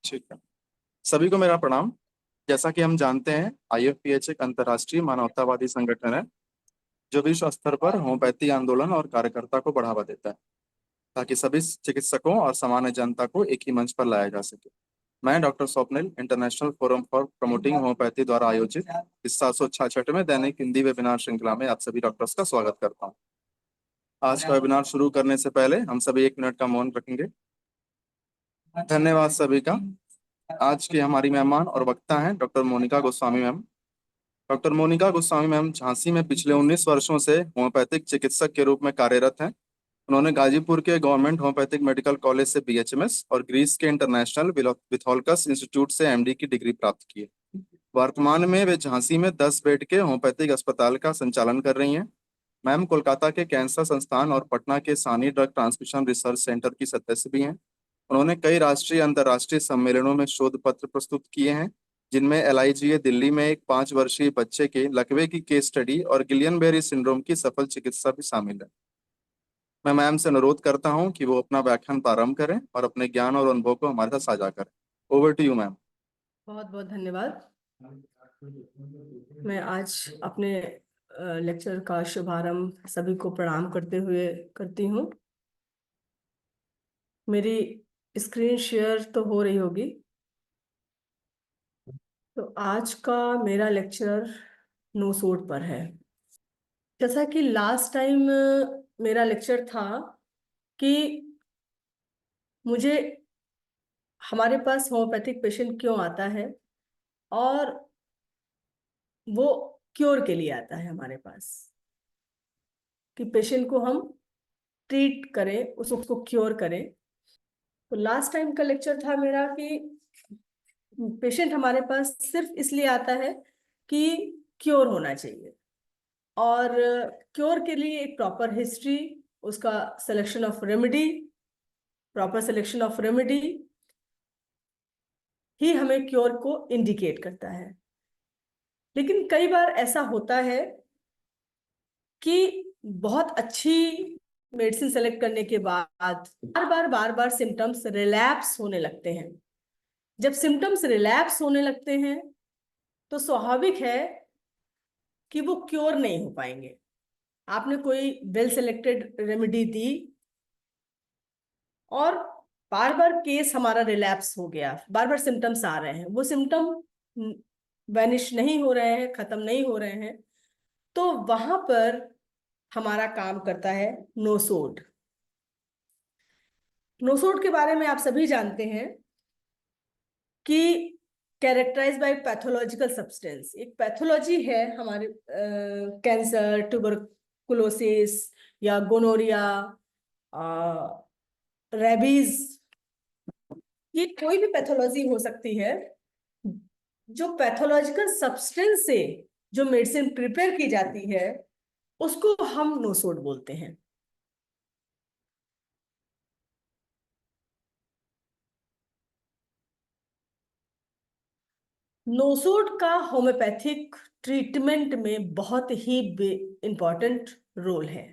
ठीक है। सभी को मेरा प्रणाम। जैसा कि हम जानते हैं, IFPH एक अंतर्राष्ट्रीय मानवतावादी संगठन है जो विश्व स्तर पर होम्योपैथी आंदोलन और कार्यकर्ता को बढ़ावा देता है, ताकि सभी चिकित्सकों और सामान्य जनता को एक ही मंच पर लाया जा सके। मैं doctor Swapnil international forum for promoting homeopathy द्वारा आयोजित इस 766वें दैनिक हिंदी वेबिनार श्रृंखला में आप सभी डॉक्टर्स का स्वागत करता हूँ। आज का वेबिनार शुरू करने से पहले हम सभी 1 मिनट का मौन रखेंगे। धन्यवाद सभी का। आज की हमारी मेहमान और वक्ता हैं doctor Monika Goswami ma'am. Doctor Monika Goswami ma'am Jhansi में पिछले 19 वर्षों से होम्योपैथिक चिकित्सक के रूप में कार्यरत हैं। उन्होंने गाजीपुर के गवर्नमेंट होम्योपैथिक मेडिकल कॉलेज से BHMS और ग्रीस के इंटरनेशनल विथोल्कस इंस्टीट्यूट से MD की डिग्री प्राप्त की है। वर्तमान में वे झांसी में 10 बेड के होम्योपैथिक अस्पताल का संचालन कर रही हैं। मैम कोलकाता के कैंसर संस्थान और पटना के सानी ड्रग ट्रांसमिशन रिसर्च सेंटर की सदस्य भी हैं। उन्होंने कई राष्ट्रीय अंतर्राष्ट्रीय सम्मेलनों में शोध पत्र प्रस्तुत किए हैं, जिनमें LIGA दिल्ली में एक 5 वर्षीय बच्चे के लकवे की केस स्टडी और गिलियन बेरी सिंड्रोम की सफल चिकित्सा भी शामिल है। मैं मैम से अनुरोध करता हूं कि वो अपना व्याख्यान प्रारंभ करें और अपने ज्ञान और अनुभव को हमारे साथ साझा करें। Over to you ma'am. बहुत बहुत धन्यवाद। मैं आज अपने लेक्चर का शुभारंभ सभी को प्रणाम करते हुए करती हूँ। मेरी स्क्रीन शेयर तो हो रही होगी। तो आज का मेरा लेक्चर नोसोड पर है। जैसा कि लास्ट टाइम मेरा लेक्चर था कि मुझे हमारे पास होम्योपैथिक पेशेंट क्यों आता है और वो क्योर के लिए आता है हमारे पास, कि पेशेंट को हम ट्रीट करें, उसको क्योर करें। तो लास्ट टाइम का लेक्चर था मेरा कि पेशेंट हमारे पास सिर्फ इसलिए आता है कि क्योर होना चाहिए, और क्योर के लिए एक प्रॉपर हिस्ट्री, उसका selection of remedy, proper selection of remedy ही हमें क्योर को इंडिकेट करता है। लेकिन कई बार ऐसा होता है कि बहुत अच्छी मेडिसिन सेलेक्ट करने के बाद बार बार सिम्टम्स रिलैप्स होने लगते हैं। जब सिम्टम्स रिलैप्स होने लगते हैं तो स्वाभाविक है कि वो क्योर नहीं हो पाएंगे। आपने कोई वेल सेलेक्टेड रेमेडी दी और बार बार केस हमारा रिलैप्स हो गया, बार बार सिम्टम्स आ रहे हैं, वो सिम्टम वैनिश नहीं हो रहे हैं, खत्म नहीं हो रहे हैं, तो वहां पर हमारा काम करता है नोसोड। नोसोड के बारे में आप सभी जानते हैं कि कैरेक्टराइज बाय पैथोलॉजिकल सब्सटेंस, एक पैथोलॉजी है हमारे कैंसर, ट्यूबरकुलोसिस या गोनोरिया, रेबीज, ये कोई भी पैथोलॉजी हो सकती है। जो पैथोलॉजिकल सब्सटेंस से जो मेडिसिन प्रिपेयर की जाती है उसको हम नोसोड बोलते हैं। नोसोड का होम्योपैथिक ट्रीटमेंट में बहुत ही इंपॉर्टेंट रोल है,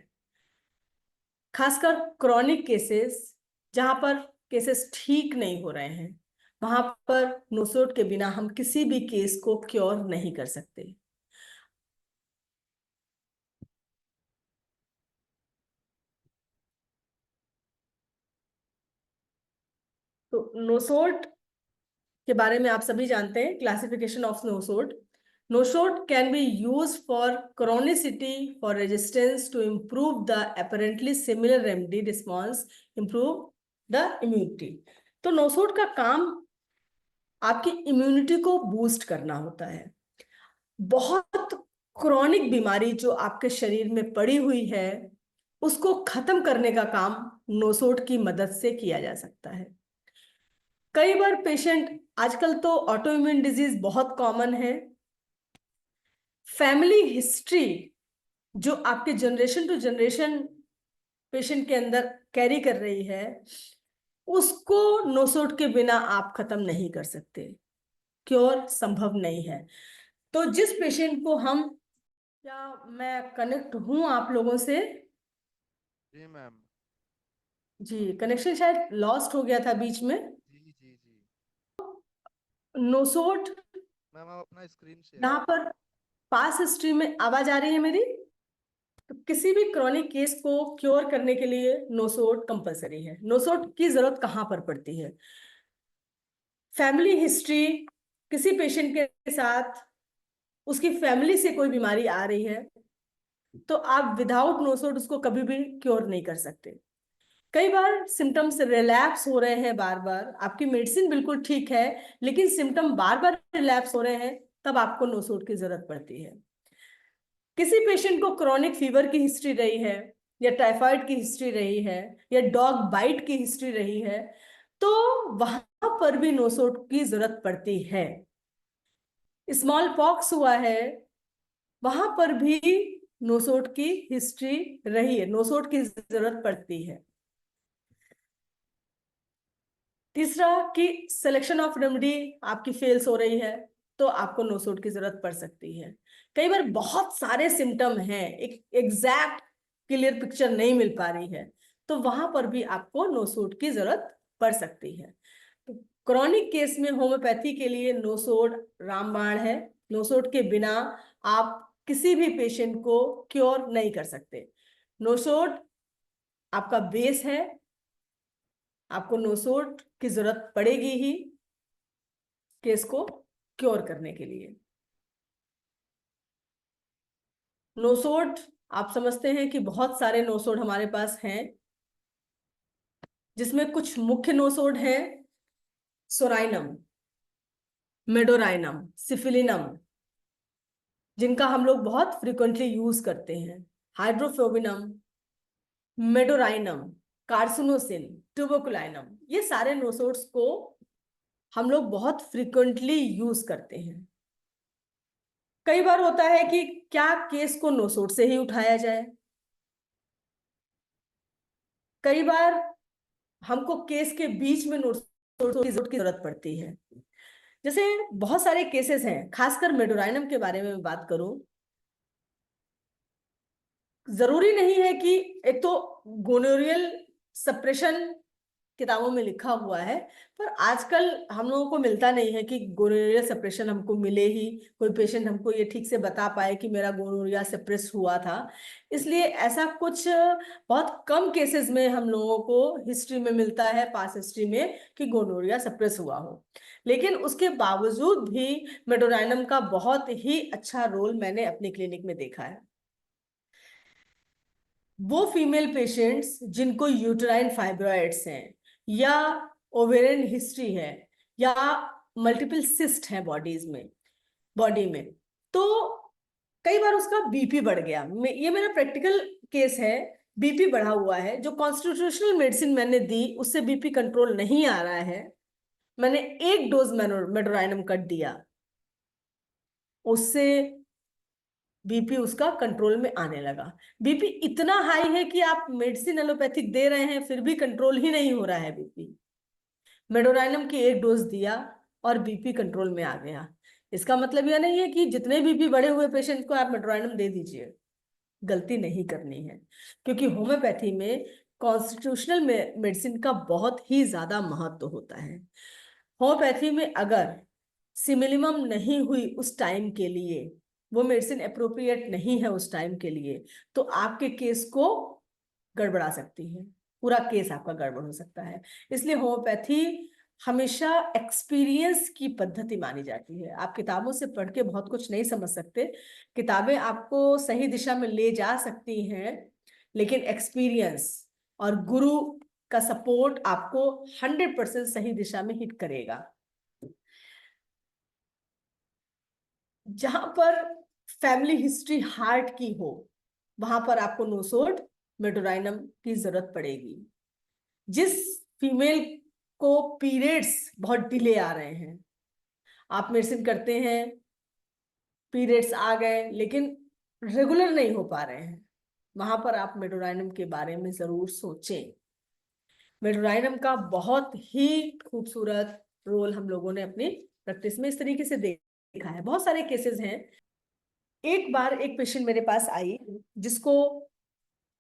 खासकर क्रॉनिक केसेस, जहां पर केसेस ठीक नहीं हो रहे हैं, वहां पर नोसोड के बिना हम किसी भी केस को क्योर नहीं कर सकते। तो नोसोड के बारे में आप सभी जानते हैं, classification of nosode. Nosode can be use for chronicity, for resistance, to improve the apparently similar remedy response, improve the immunity। तो नोसोड का काम आपकी इम्यूनिटी को बूस्ट करना होता है। बहुत क्रॉनिक बीमारी जो आपके शरीर में पड़ी हुई है उसको खत्म करने का काम नोसोड की मदद से किया जा सकता है। कई बार पेशेंट, आजकल तो ऑटो इम्यून डिजीज बहुत कॉमन है, फैमिली हिस्ट्री जो आपके जनरेशन टू जनरेशन पेशेंट के अंदर कैरी कर रही है, उसको नोसोड के बिना आप खत्म नहीं कर सकते, क्योर संभव नहीं है। तो जिस पेशेंट को हम, क्या मैं कनेक्ट हूं आप लोगों से? जी मैम। जी, कनेक्शन शायद लॉस्ट हो गया था बीच में। जी जी जी। नोसोड मैम आप अपना स्क्रीन शेयर यहाँ पर पास हिस्ट्री में आवाज आ रही है मेरी? तो किसी भी क्रॉनिक केस को क्योर करने के लिए नोसोड कंपलसरी है। नोसोड की जरूरत कहाँ पर पड़ती है? फैमिली हिस्ट्री, किसी पेशेंट के साथ उसकी फैमिली से कोई बीमारी आ रही है तो आप विदाउट नोसोड उसको कभी भी क्योर नहीं कर सकते। कई बार सिम्टम्स रिलैप्स हो रहे हैं, बार बार आपकी मेडिसिन बिल्कुल ठीक है लेकिन सिम्टम बार बार रिलैप्स हो रहे हैं, तब आपको नोसोड की जरूरत पड़ती है। किसी पेशेंट को क्रॉनिक फीवर की हिस्ट्री रही है, या टाइफाइड की हिस्ट्री रही है, या डॉग बाइट की हिस्ट्री रही है, तो वहां पर भी नोसोड की जरूरत पड़ती है। स्मॉल पॉक्स हुआ है, वहां पर भी नोसोड की हिस्ट्री रही है, नोसोड की जरूरत पड़ती है। तीसरा कि सिलेक्शन ऑफ रेमेडी आपकी फेल्स हो रही है तो आपको नोसोड की जरूरत पड़ सकती है। कई बार बहुत सारे सिम्टम हैं, एक एग्जैक्ट क्लियर पिक्चर नहीं मिल पा रही है, तो वहां पर भी आपको नोसोड की जरूरत पड़ सकती है। तो क्रॉनिक केस में होम्योपैथी के लिए नोसोड रामबाण है। नोसोड के बिना आप किसी भी पेशेंट को क्योर नहीं कर सकते। नोसोड आपका बेस है, आपको नोसोड की जरूरत पड़ेगी ही केस को क्योर करने के लिए। नोसोड आप समझते हैं कि बहुत सारे नोसोड हमारे पास हैं, जिसमें कुछ मुख्य नोसोड हैं: सोराइनम, मेडोराइनम, सिफिलिनम, जिनका हम लोग बहुत फ्रिक्वेंटली यूज करते हैं, हाइड्रोफोबिनम, मेडोराइनम, कार्सिनोसिन, ट्यूबरकुलाइनम। ये सारे नोसोड्स को हम लोग बहुत फ्रिक्वेंटली यूज करते हैं। कई बार होता है कि क्या केस को नोसोड से ही उठाया जाए, कई बार हमको केस के बीच में नोसोड की जरूरत पड़ती है। जैसे बहुत सारे केसेस हैं, खासकर मेडोराइनम के बारे में मैं बात करूं, जरूरी नहीं है कि एक तो गोनोरियल सप्रेशन किताबों में लिखा हुआ है, पर आजकल हम लोगों को मिलता नहीं है कि गोनोरिया सप्रेशन हमको मिले ही कोई पेशेंट हमको ये ठीक से बता पाए कि मेरा गोनोरिया सप्रेस हुआ था। इसलिए ऐसा कुछ बहुत कम केसेस में हम लोगों को हिस्ट्री में मिलता है, पास हिस्ट्री में, कि गोनोरिया सप्रेस हुआ हो। लेकिन उसके बावजूद भी मेडोराइनम का बहुत ही अच्छा रोल मैंने अपने क्लिनिक में देखा है। वो फीमेल पेशेंट्स जिनको यूटेराइन फाइब्रॉइड्स हैं, या ओवेरियन हिस्ट्री है, या मल्टीपल सिस्ट है बॉडी में, तो कई बार उसका बीपी बढ़ गया। ये मेरा प्रैक्टिकल केस है। बीपी बढ़ा हुआ है, जो कॉन्स्टिट्यूशनल मेडिसिन मैंने दी उससे बीपी कंट्रोल नहीं आ रहा है। मैंने एक डोज मेडोराइनम कट दिया, उससे बीपी उसका कंट्रोल में आने लगा। बीपी इतना हाई है कि आप मेडिसिन एलोपैथिक दे रहे हैं फिर भी कंट्रोल ही नहीं हो रहा है बीपी। मेडोराइनम की एक डोज दिया और बीपी कंट्रोल में आ गया। इसका मतलब यह नहीं है कि जितने बीपी बढ़े हुए पेशेंट को आप मेडोराइनम दे दीजिए, गलती नहीं करनी है, क्योंकि होम्योपैथी में कॉन्स्टिट्यूशनल मेडिसिन का बहुत ही ज्यादा महत्व होता है। होम्योपैथी में अगर सिमिलिमम नहीं हुई उस टाइम के लिए, वो मेडिसिन अप्रोप्रिएट नहीं है उस टाइम के लिए, तो आपके केस को गड़बड़ा सकती है, पूरा केस आपका गड़बड़ हो सकता है। इसलिए होम्योपैथी हमेशा एक्सपीरियंस की पद्धति मानी जाती है। आप किताबों से पढ़ के बहुत कुछ नहीं समझ सकते, किताबें आपको सही दिशा में ले जा सकती हैं, लेकिन एक्सपीरियंस और गुरु का सपोर्ट आपको 100% सही दिशा में हिट करेगा। जहां पर फैमिली हिस्ट्री हार्ट की हो, वहां पर आपको नोसोड मेडोराइनम की जरूरत पड़ेगी। जिस फीमेल को पीरियड्स बहुत डिले आ रहे हैं, आप मेडिसिन करते हैं, पीरियड्स आ गए लेकिन रेगुलर नहीं हो पा रहे हैं, वहां पर आप मेडोराइनम के बारे में जरूर सोचें। मेडोराइनम का बहुत ही खूबसूरत रोल हम लोगों ने अपनी प्रैक्टिस में इस तरीके से देखा है। बहुत सारे केसेस हैं। एक बार एक पेशेंट मेरे पास आई जिसको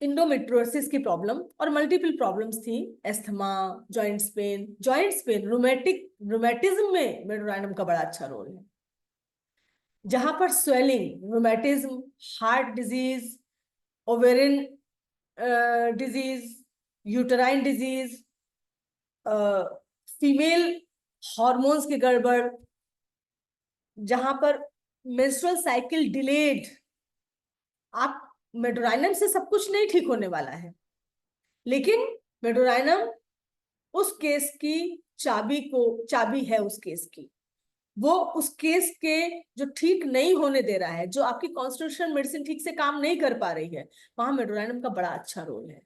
इंडोमेट्रियोसिस की प्रॉब्लम और मल्टीपल प्रॉब्लम्स थी, एस्थमा, जॉइंट्स पेन, रूमेटिज्म में मेडोराइनम का बड़ा अच्छा रोल है। जहां पर swelling, rheumatism, heart disease, ovarian disease, uterine disease, female hormones की गड़बड़, जहां पर मेंस्ट्रुअल साइकिल डिलेड, आप मेडोराइनम से सब कुछ नहीं ठीक होने वाला है, लेकिन मेडोराइनम उस केस की चाबी है उस केस की। वो उस केस के जो ठीक नहीं होने दे रहा है, जो आपकी कॉन्स्टिट्यूशनल मेडिसिन ठीक से काम नहीं कर पा रही है, वहां मेडोराइनम का बड़ा अच्छा रोल है।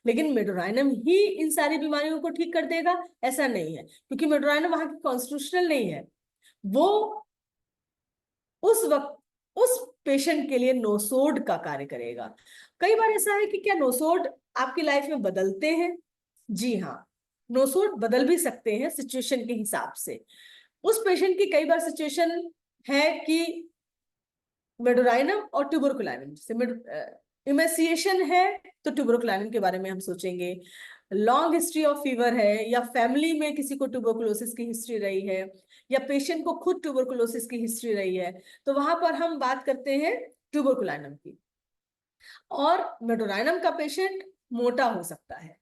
लेकिन मेडोराइनम ही इन सारी बीमारियों को ठीक कर देगा ऐसा नहीं है, क्योंकि मेडोराइनम वहां की कॉन्स्टिट्यूशनल नहीं है। वो उस वक्त उस पेशेंट के लिए नोसोड का कार्य करेगा। कई बार ऐसा है कि क्या नोसोड आपकी लाइफ में बदलते हैं? जी हाँ, नोसोड बदल भी सकते हैं सिचुएशन के हिसाब से। उस पेशेंट की कई बार सिचुएशन है कि मेडोराइनम और ट्यूबरकुलाइनम से इमेसिएशन है, तो ट्यूबरकुलाइनम के बारे में हम सोचेंगे। लॉन्ग हिस्ट्री ऑफ फीवर है, या फैमिली में किसी को ट्यूबरकुलोसिस की हिस्ट्री रही है, या पेशेंट को खुद ट्यूबरकुलोसिस की हिस्ट्री रही है, तो वहां पर हम बात करते हैं ट्यूबरकुलाइनम की। और मेडोराइनम का पेशेंट मोटा हो सकता है,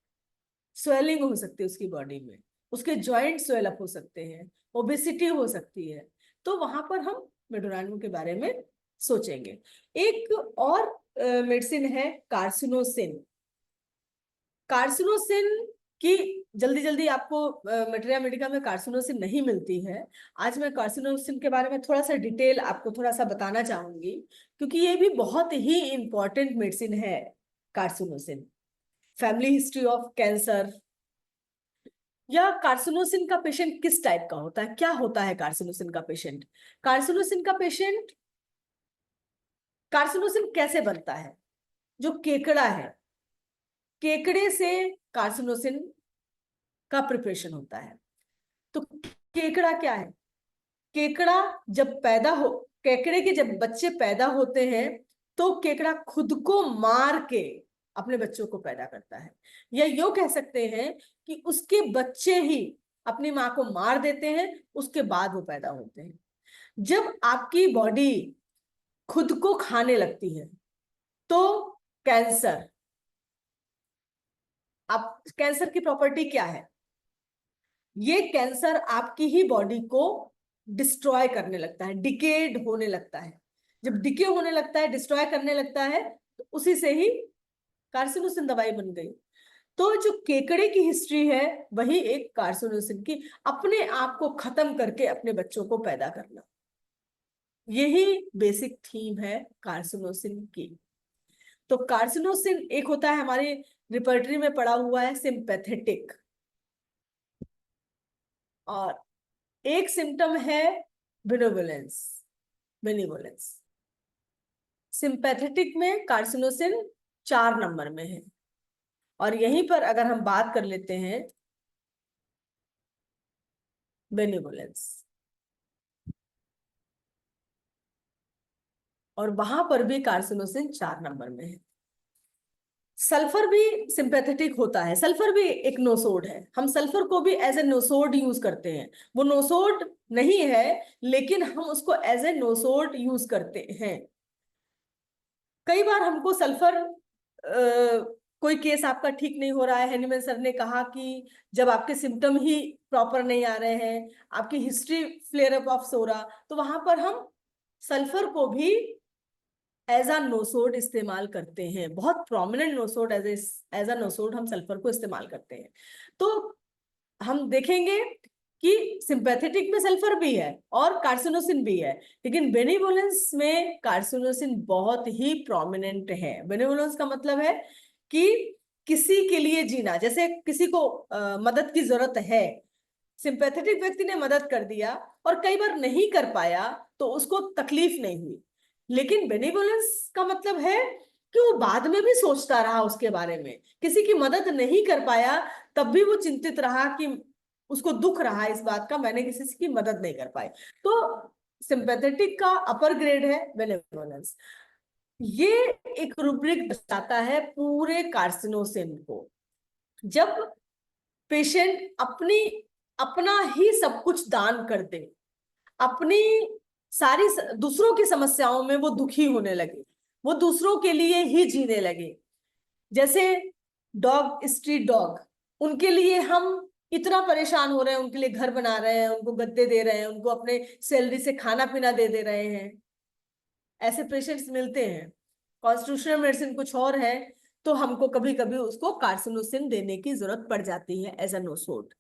स्वेलिंग हो सकती है उसकी बॉडी में, उसके जॉइंट स्वेल अप हो सकते हैं, ओबेसिटी हो सकती है, तो वहां पर हम मेडोराइनम के बारे में सोचेंगे। एक और मेडिसिन है कार्सिनोसिन। कार्सिनोसिन की जल्दी जल्दी आपको मटेरिया मेडिका में कार्सिनोसिन नहीं मिलती है। आज मैं कार्सिनोसिन के बारे में थोड़ा सा डिटेल आपको थोड़ा सा बताना चाहूंगी, क्योंकि ये भी बहुत ही इंपॉर्टेंट मेडिसिन है। Carcinosin, family history of cancer, या कार्सिनोसिन का पेशेंट किस टाइप का होता है, क्या होता है कार्सिनोसिन का पेशेंट? कार्सिनोसिन का पेशेंट, कार्सिनोसिन कैसे बनता है? जो केकड़ा है, केकड़े से कार्सिनोसिन का प्रिपरेशन होता है। तो केकड़ा क्या है? केकड़ा जब पैदा हो, केकड़े के जब बच्चे पैदा होते हैं, तो केकड़ा खुद को मार के अपने बच्चों को पैदा करता है। या यूं कह सकते हैं कि उसके बच्चे ही अपनी माँ को मार देते हैं, उसके बाद वो पैदा होते हैं। जब आपकी बॉडी खुद को खाने लगती है, तो कैंसर, आप कैंसर की प्रॉपर्टी क्या है? ये कैंसर आपकी ही बॉडी को डिस्ट्रॉय करने लगता है, डिकेड होने लगता है। जब डिके होने लगता है, डिस्ट्रॉय करने लगता है, तो उसी से ही कार्सिनोसिन दवाई बन गई। तो जो केकड़े की हिस्ट्री है, वही एक कार्सिनोसिन की, अपने आप को खत्म करके अपने बच्चों को पैदा करना, यही बेसिक थीम है कार्सिनोसिन की। तो कार्सिनोसिन एक होता है, हमारी रिपर्टरी में पड़ा हुआ है सिंपैथेटिक, और एक सिम्टम है बेनेवोलेंस। बेनेवोलेंस सिंपैथेटिक में कार्सिनोसिन 4 नंबर में है। और यहीं पर अगर हम बात कर लेते हैं बेनेवोलेंस, और वहां पर भी कार्सिनोसिन 4 नंबर में है। सल्फर भी सिंपैथेटिक होता है, सल्फर भी एक नोसोड है। हम सल्फर को भी एज ए नोसोड यूज करते हैं। वो नोसोड नहीं है, लेकिन हम उसको एज ए नोसोड यूज करते हैं। कई बार हमको सल्फर, कोई केस आपका ठीक नहीं हो रहा है, हैनीमैन सर ने कहा कि जब आपके सिम्टम ही प्रॉपर नहीं आ रहे हैं, आपकी हिस्ट्री फ्लेयर अप ऑफ सोरा, तो वहां पर हम सल्फर को भी एज अ नोसोड इस्तेमाल करते हैं। बहुत prominent nosode, as a nosode हम सल्फर को इस्तेमाल करते हैं। तो हम देखेंगे कि सिंपैथेटिक में सल्फर भी है और कार्सिनोसिन भी है, लेकिन बेनेवोलेंस में कार्सिनोसिन बहुत ही प्रोमिनेंट है। बेनेवोलेंस का मतलब है कि किसी के लिए जीना, जैसे किसी को मदद की जरूरत है, सिंपैथेटिक व्यक्ति ने मदद कर दिया और कई बार नहीं कर पाया, तो उसको तकलीफ नहीं हुई। लेकिन बेनेवोलेंस का मतलब है कि वो बाद में भी सोचता रहा उसके बारे में, किसी की मदद नहीं कर पाया तब भी वो चिंतित रहा, कि उसको दुख रहा इस बात का, मैंने किसी की मदद नहीं कर पाई। तो सिंपैथेटिक का अपर ग्रेड है बेनेवोलेंस। ये एक रूब्रिक बताता है पूरे कार्सिनोसिन को। जब पेशेंट अपना ही सब कुछ दान कर दे, अपनी सारी दूसरों की समस्याओं में वो दुखी होने लगे, वो दूसरों के लिए ही जीने लगे। जैसे डॉग, स्ट्रीट डॉग, उनके लिए हम इतना परेशान हो रहे हैं, उनके लिए घर बना रहे हैं, उनको गद्दे दे रहे हैं, उनको अपने सैलरी से खाना पीना दे रहे हैं। ऐसे पेशेंट्स मिलते हैं। कॉन्स्टिट्यूशनल मेडिसिन कुछ और है, तो हमको कभी कभी उसको कार्सिनोसिन देने की जरूरत पड़ जाती है एज अ नोसोड।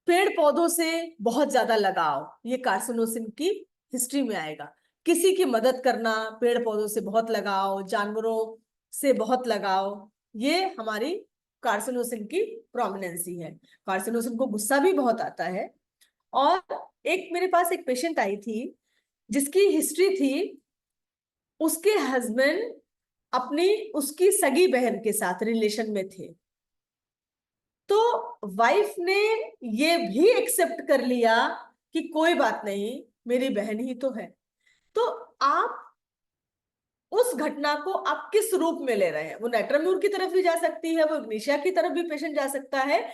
पेड़ पौधों से बहुत ज्यादा लगाव, ये कार्सिनोसिन की हिस्ट्री में आएगा। किसी की मदद करना, पेड़ पौधों से बहुत लगाव, जानवरों से बहुत लगाव, ये हमारी कार्सिनोसिन की प्रोमिनेंसी है। कार्सिनोसिन को गुस्सा भी बहुत आता है। और एक मेरे पास एक पेशेंट आई थी जिसकी हिस्ट्री थी, उसके हस्बैंड अपनी उसकी सगी बहन के साथ रिलेशन में थे, तो वाइफ ने ये भी एक्सेप्ट कर लिया कि कोई बात नहीं, मेरी बहन ही तो है। तो आप उस घटना को आप किस रूप में ले रहे हैं? वो नेट्राम्यूर की तरफ भी जा सकती है, वो इग्निशिया की तरफ भी पेशेंट जा सकता है।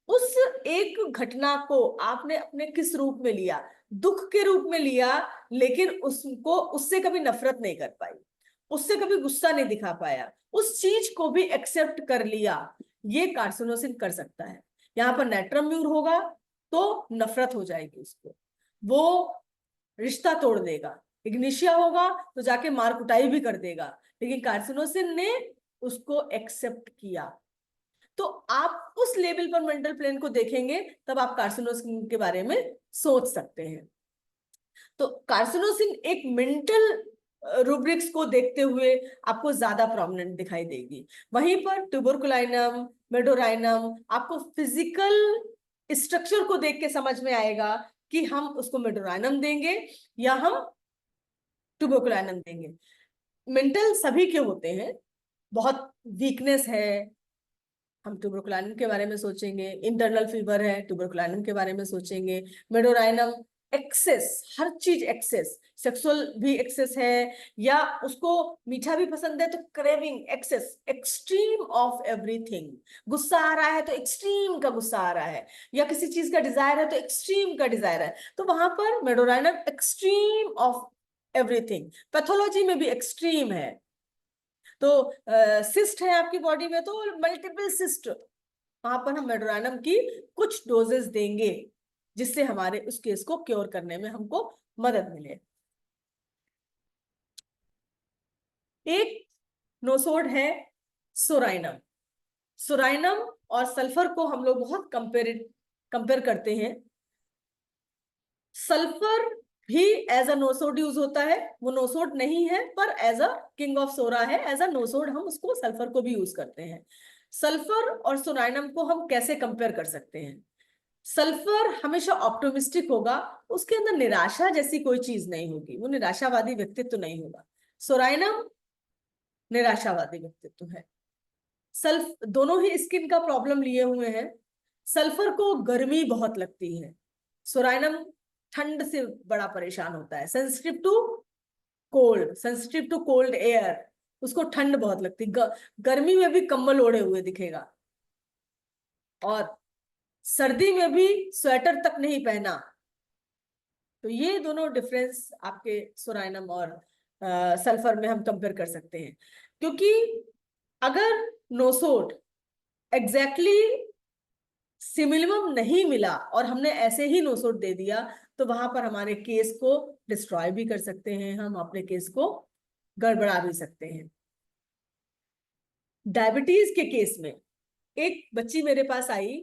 उस एक घटना को आपने अपने किस रूप में लिया? दुख के रूप में लिया, लेकिन उसको उससे कभी नफरत नहीं कर पाई, उससे कभी गुस्सा नहीं दिखा पाया, उस चीज को भी एक्सेप्ट कर लिया। ये कार्सिनोसिन कर सकता है। यहाँ पर नेट्राम्यूर होगा तो नफरत हो जाएगी उसको, वो रिश्ता तोड़ देगा। इग्निशिया होगा तो जाके मार कुटाई भी कर देगा, लेकिन कार्सिनोसिन ने उसको एक्सेप्ट किया। तो आप उस लेवल पर मेंटल प्लेन को देखेंगे, तब आप कार्सिनोसिन के बारे में सोच सकते हैं। तो कार्सिनोसिन एक मेंटल रूब्रिक्स को देखते हुए आपको ज्यादा प्रोमिनेंट दिखाई देगी। वहीं पर ट्यूबरकुलाइनम, मेडोराइनम आपको फिजिकल स्ट्रक्चर को देख के समझ में आएगा कि हम उसको मेडोराइनम देंगे या हम ट्यूबरकुलाइनम देंगे। मेंटल सभी के होते हैं, बहुत वीकनेस है, हम ट्यूबरकुलाइनम के बारे में सोचेंगे। इंटरनल फीवर है, ट्यूबरकुलाइनम के बारे में सोचेंगे। मेडोराइनम एक्सेस, हर चीज एक्सेस, सेक्सुअल भी एक्सेस है, या उसको मीठा भी पसंद है तो craving excess, extreme of everything. गुस्सा आ रहा है तो एक्सट्रीम का गुस्सा आ रहा है, या किसी चीज का डिजायर है तो एक्सट्रीम का डिजायर है। तो वहां पर Medorrhinum extreme of everything. Pathology में भी एक्सट्रीम है। तो सिस्ट है आपकी बॉडी में तो मल्टीपल सिस्ट, वहां पर हम मेडोराइनम की कुछ डोजेस देंगे जिससे हमारे उस केस को क्योर करने में हमको मदद मिले। एक नोसोड है सोराइनम। सोराइनम और सल्फर को हम लोग बहुत कंपेयर करते हैं। सल्फर भी एज अ नोसोड यूज होता है, वो नोसोड नहीं है पर एज अ किंग ऑफ सोरा है, एज अ नोसोड हम उसको सल्फर को भी यूज करते हैं। सल्फर और सोराइनम को हम कैसे कंपेयर कर सकते हैं? सल्फर हमेशा ऑप्टिमिस्टिक होगा, उसके अंदर निराशा जैसी कोई चीज नहीं होगी, वो निराशावादी व्यक्तित्व नहीं होगा। सोराइनम निराशावादी व्यक्तित्व है। सल्फ दोनों ही स्किन का प्रॉब्लम लिए हुए हैं। सल्फर को गर्मी बहुत लगती है, सोराइनम ठंड से बड़ा परेशान होता है। Sensitive to cold, sensitive to cold air, उसको ठंड बहुत लगती है, गर्मी में भी कंबल ओढ़े हुए दिखेगा, और सर्दी में भी स्वेटर तक नहीं पहना। तो ये दोनों डिफरेंस आपके सोराइनम और सल्फर में हम कंपेयर कर सकते हैं। क्योंकि अगर नोसोड एग्जैक्टली सिमिलम नहीं मिला और हमने ऐसे ही नोसोड दे दिया, तो वहां पर हमारे केस को डिस्ट्रॉय भी कर सकते हैं, हम अपने केस को गड़बड़ा भी सकते हैं। डायबिटीज के केस में एक बच्ची मेरे पास आई,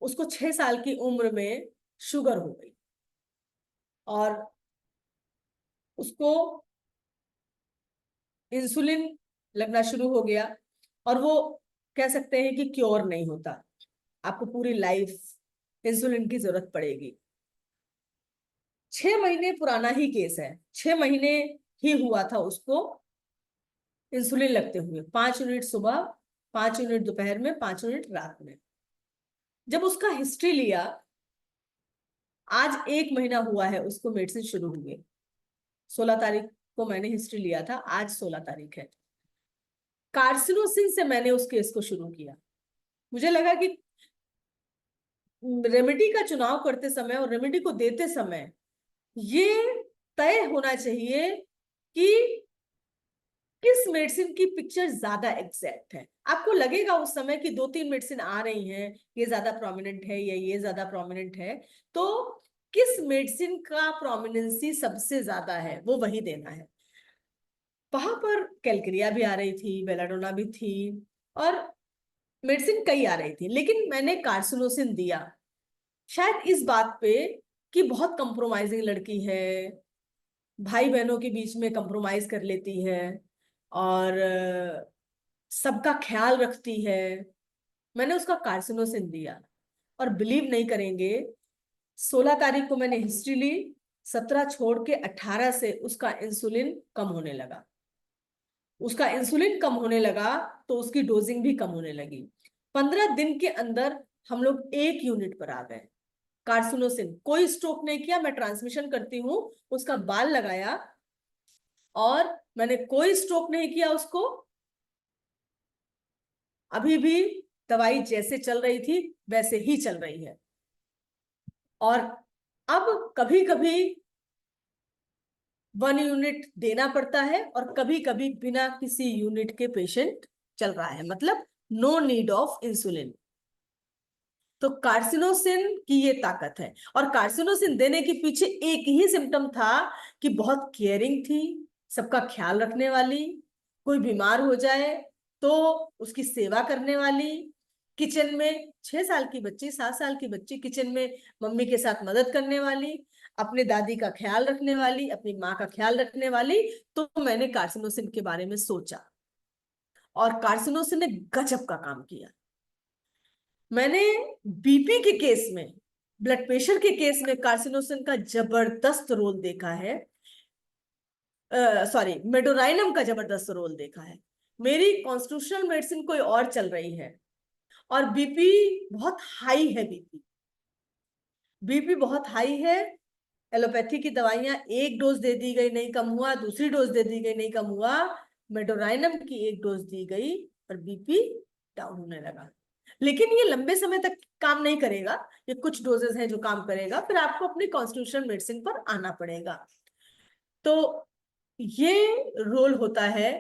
उसको 6 साल की उम्र में शुगर हो गई और उसको इंसुलिन लगना शुरू हो गया, और वो कह सकते हैं कि क्योर नहीं होता, आपको पूरी लाइफ इंसुलिन की जरूरत पड़ेगी। 6 महीने पुराना ही केस है, 6 महीने ही हुआ था उसको इंसुलिन लगते हुए, 5 यूनिट सुबह, 5 यूनिट दोपहर में, 5 यूनिट रात में। जब उसका हिस्ट्री लिया, आज 1 महीना हुआ है उसको मेडिसिन शुरू हुए, 16 तारीख को मैंने हिस्ट्री लिया था, आज 16 तारीख है। कार्सिनोसिन से मैंने उस केस को शुरू किया। मुझे लगा कि रेमेडी का चुनाव करते समय और रेमेडी को देते समय ये तय होना चाहिए कि किस मेडिसिन की पिक्चर ज्यादा एग्जैक्ट है। आपको लगेगा उस समय कि 2-3 मेडिसिन आ रही हैं, ये ज्यादा प्रोमिनेंट है या ये ज्यादा प्रोमिनेंट है, तो किस मेडिसिन का प्रोमिनेंसी सबसे ज्यादा है वो वही देना है। वहां पर कैलकेरिया भी आ रही थी, बेलाडोना भी थी और मेडिसिन कई आ रही थी, लेकिन मैंने कार्सिनोसिन दिया शायद इस बात पे कि बहुत कंप्रोमाइजिंग लड़की है, भाई बहनों के बीच में कंप्रोमाइज कर लेती है और सबका ख्याल रखती है। मैंने उसका कार्सिनोसिन दिया और बिलीव नहीं करेंगे, 16 तारीख को मैंने हिस्ट्री ली, 17 छोड़ के 18 से उसका इंसुलिन कम होने लगा। उसका इंसुलिन कम होने लगा तो उसकी डोजिंग भी कम होने लगी। 15 दिन के अंदर हम लोग 1 यूनिट पर आ गए। कार्सिनोसिन, कोई स्ट्रोक नहीं किया, मैं ट्रांसमिशन करती हूँ, उसका बाल लगाया और मैंने कोई स्ट्रोक नहीं किया उसको। अभी भी दवाई जैसे चल रही थी वैसे ही चल रही है। और अब कभी कभी 1 यूनिट देना पड़ता है और कभी कभी बिना किसी यूनिट के पेशेंट चल रहा है, मतलब नो नीड ऑफ इंसुलिन। तो कार्सिनोसिन की ये ताकत है। और कार्सिनोसिन देने के पीछे एक ही सिम्टम था कि बहुत केयरिंग थी, सबका ख्याल रखने वाली, कोई बीमार हो जाए तो उसकी सेवा करने वाली, किचन में 6 साल की बच्ची 7 साल की बच्ची किचन में मम्मी के साथ मदद करने वाली, अपने दादी का ख्याल रखने वाली, अपनी माँ का ख्याल रखने वाली। तो मैंने कार्सिनोसिन के बारे में सोचा और कार्सिनोसिन ने गजब का काम किया। मैंने बीपी के केस में, ब्लड प्रेशर के केस में कार्सिनोसिन का जबरदस्त रोल देखा है। सॉरी, मेडोराइनम का जबरदस्त रोल देखा है। मेरी कॉन्स्टिट्यूशनल मेडिसिन कोई और चल रही है और बीपी बहुत हाई है, बीपी बहुत हाई है। एलोपैथी की दवाइयां 1 डोज दे दी गई, नहीं कम हुआ, दूसरी डोज दे दी गई, नहीं कम हुआ, मेडोराइनम की 1 डोज दी गई और बीपी डाउन होने लगा। लेकिन ये लंबे समय तक काम नहीं करेगा, ये कुछ डोजेस हैं जो काम करेगा, फिर आपको अपनी कॉन्स्टिट्यूशनल मेडिसिन पर आना पड़ेगा। तो ये रोल होता है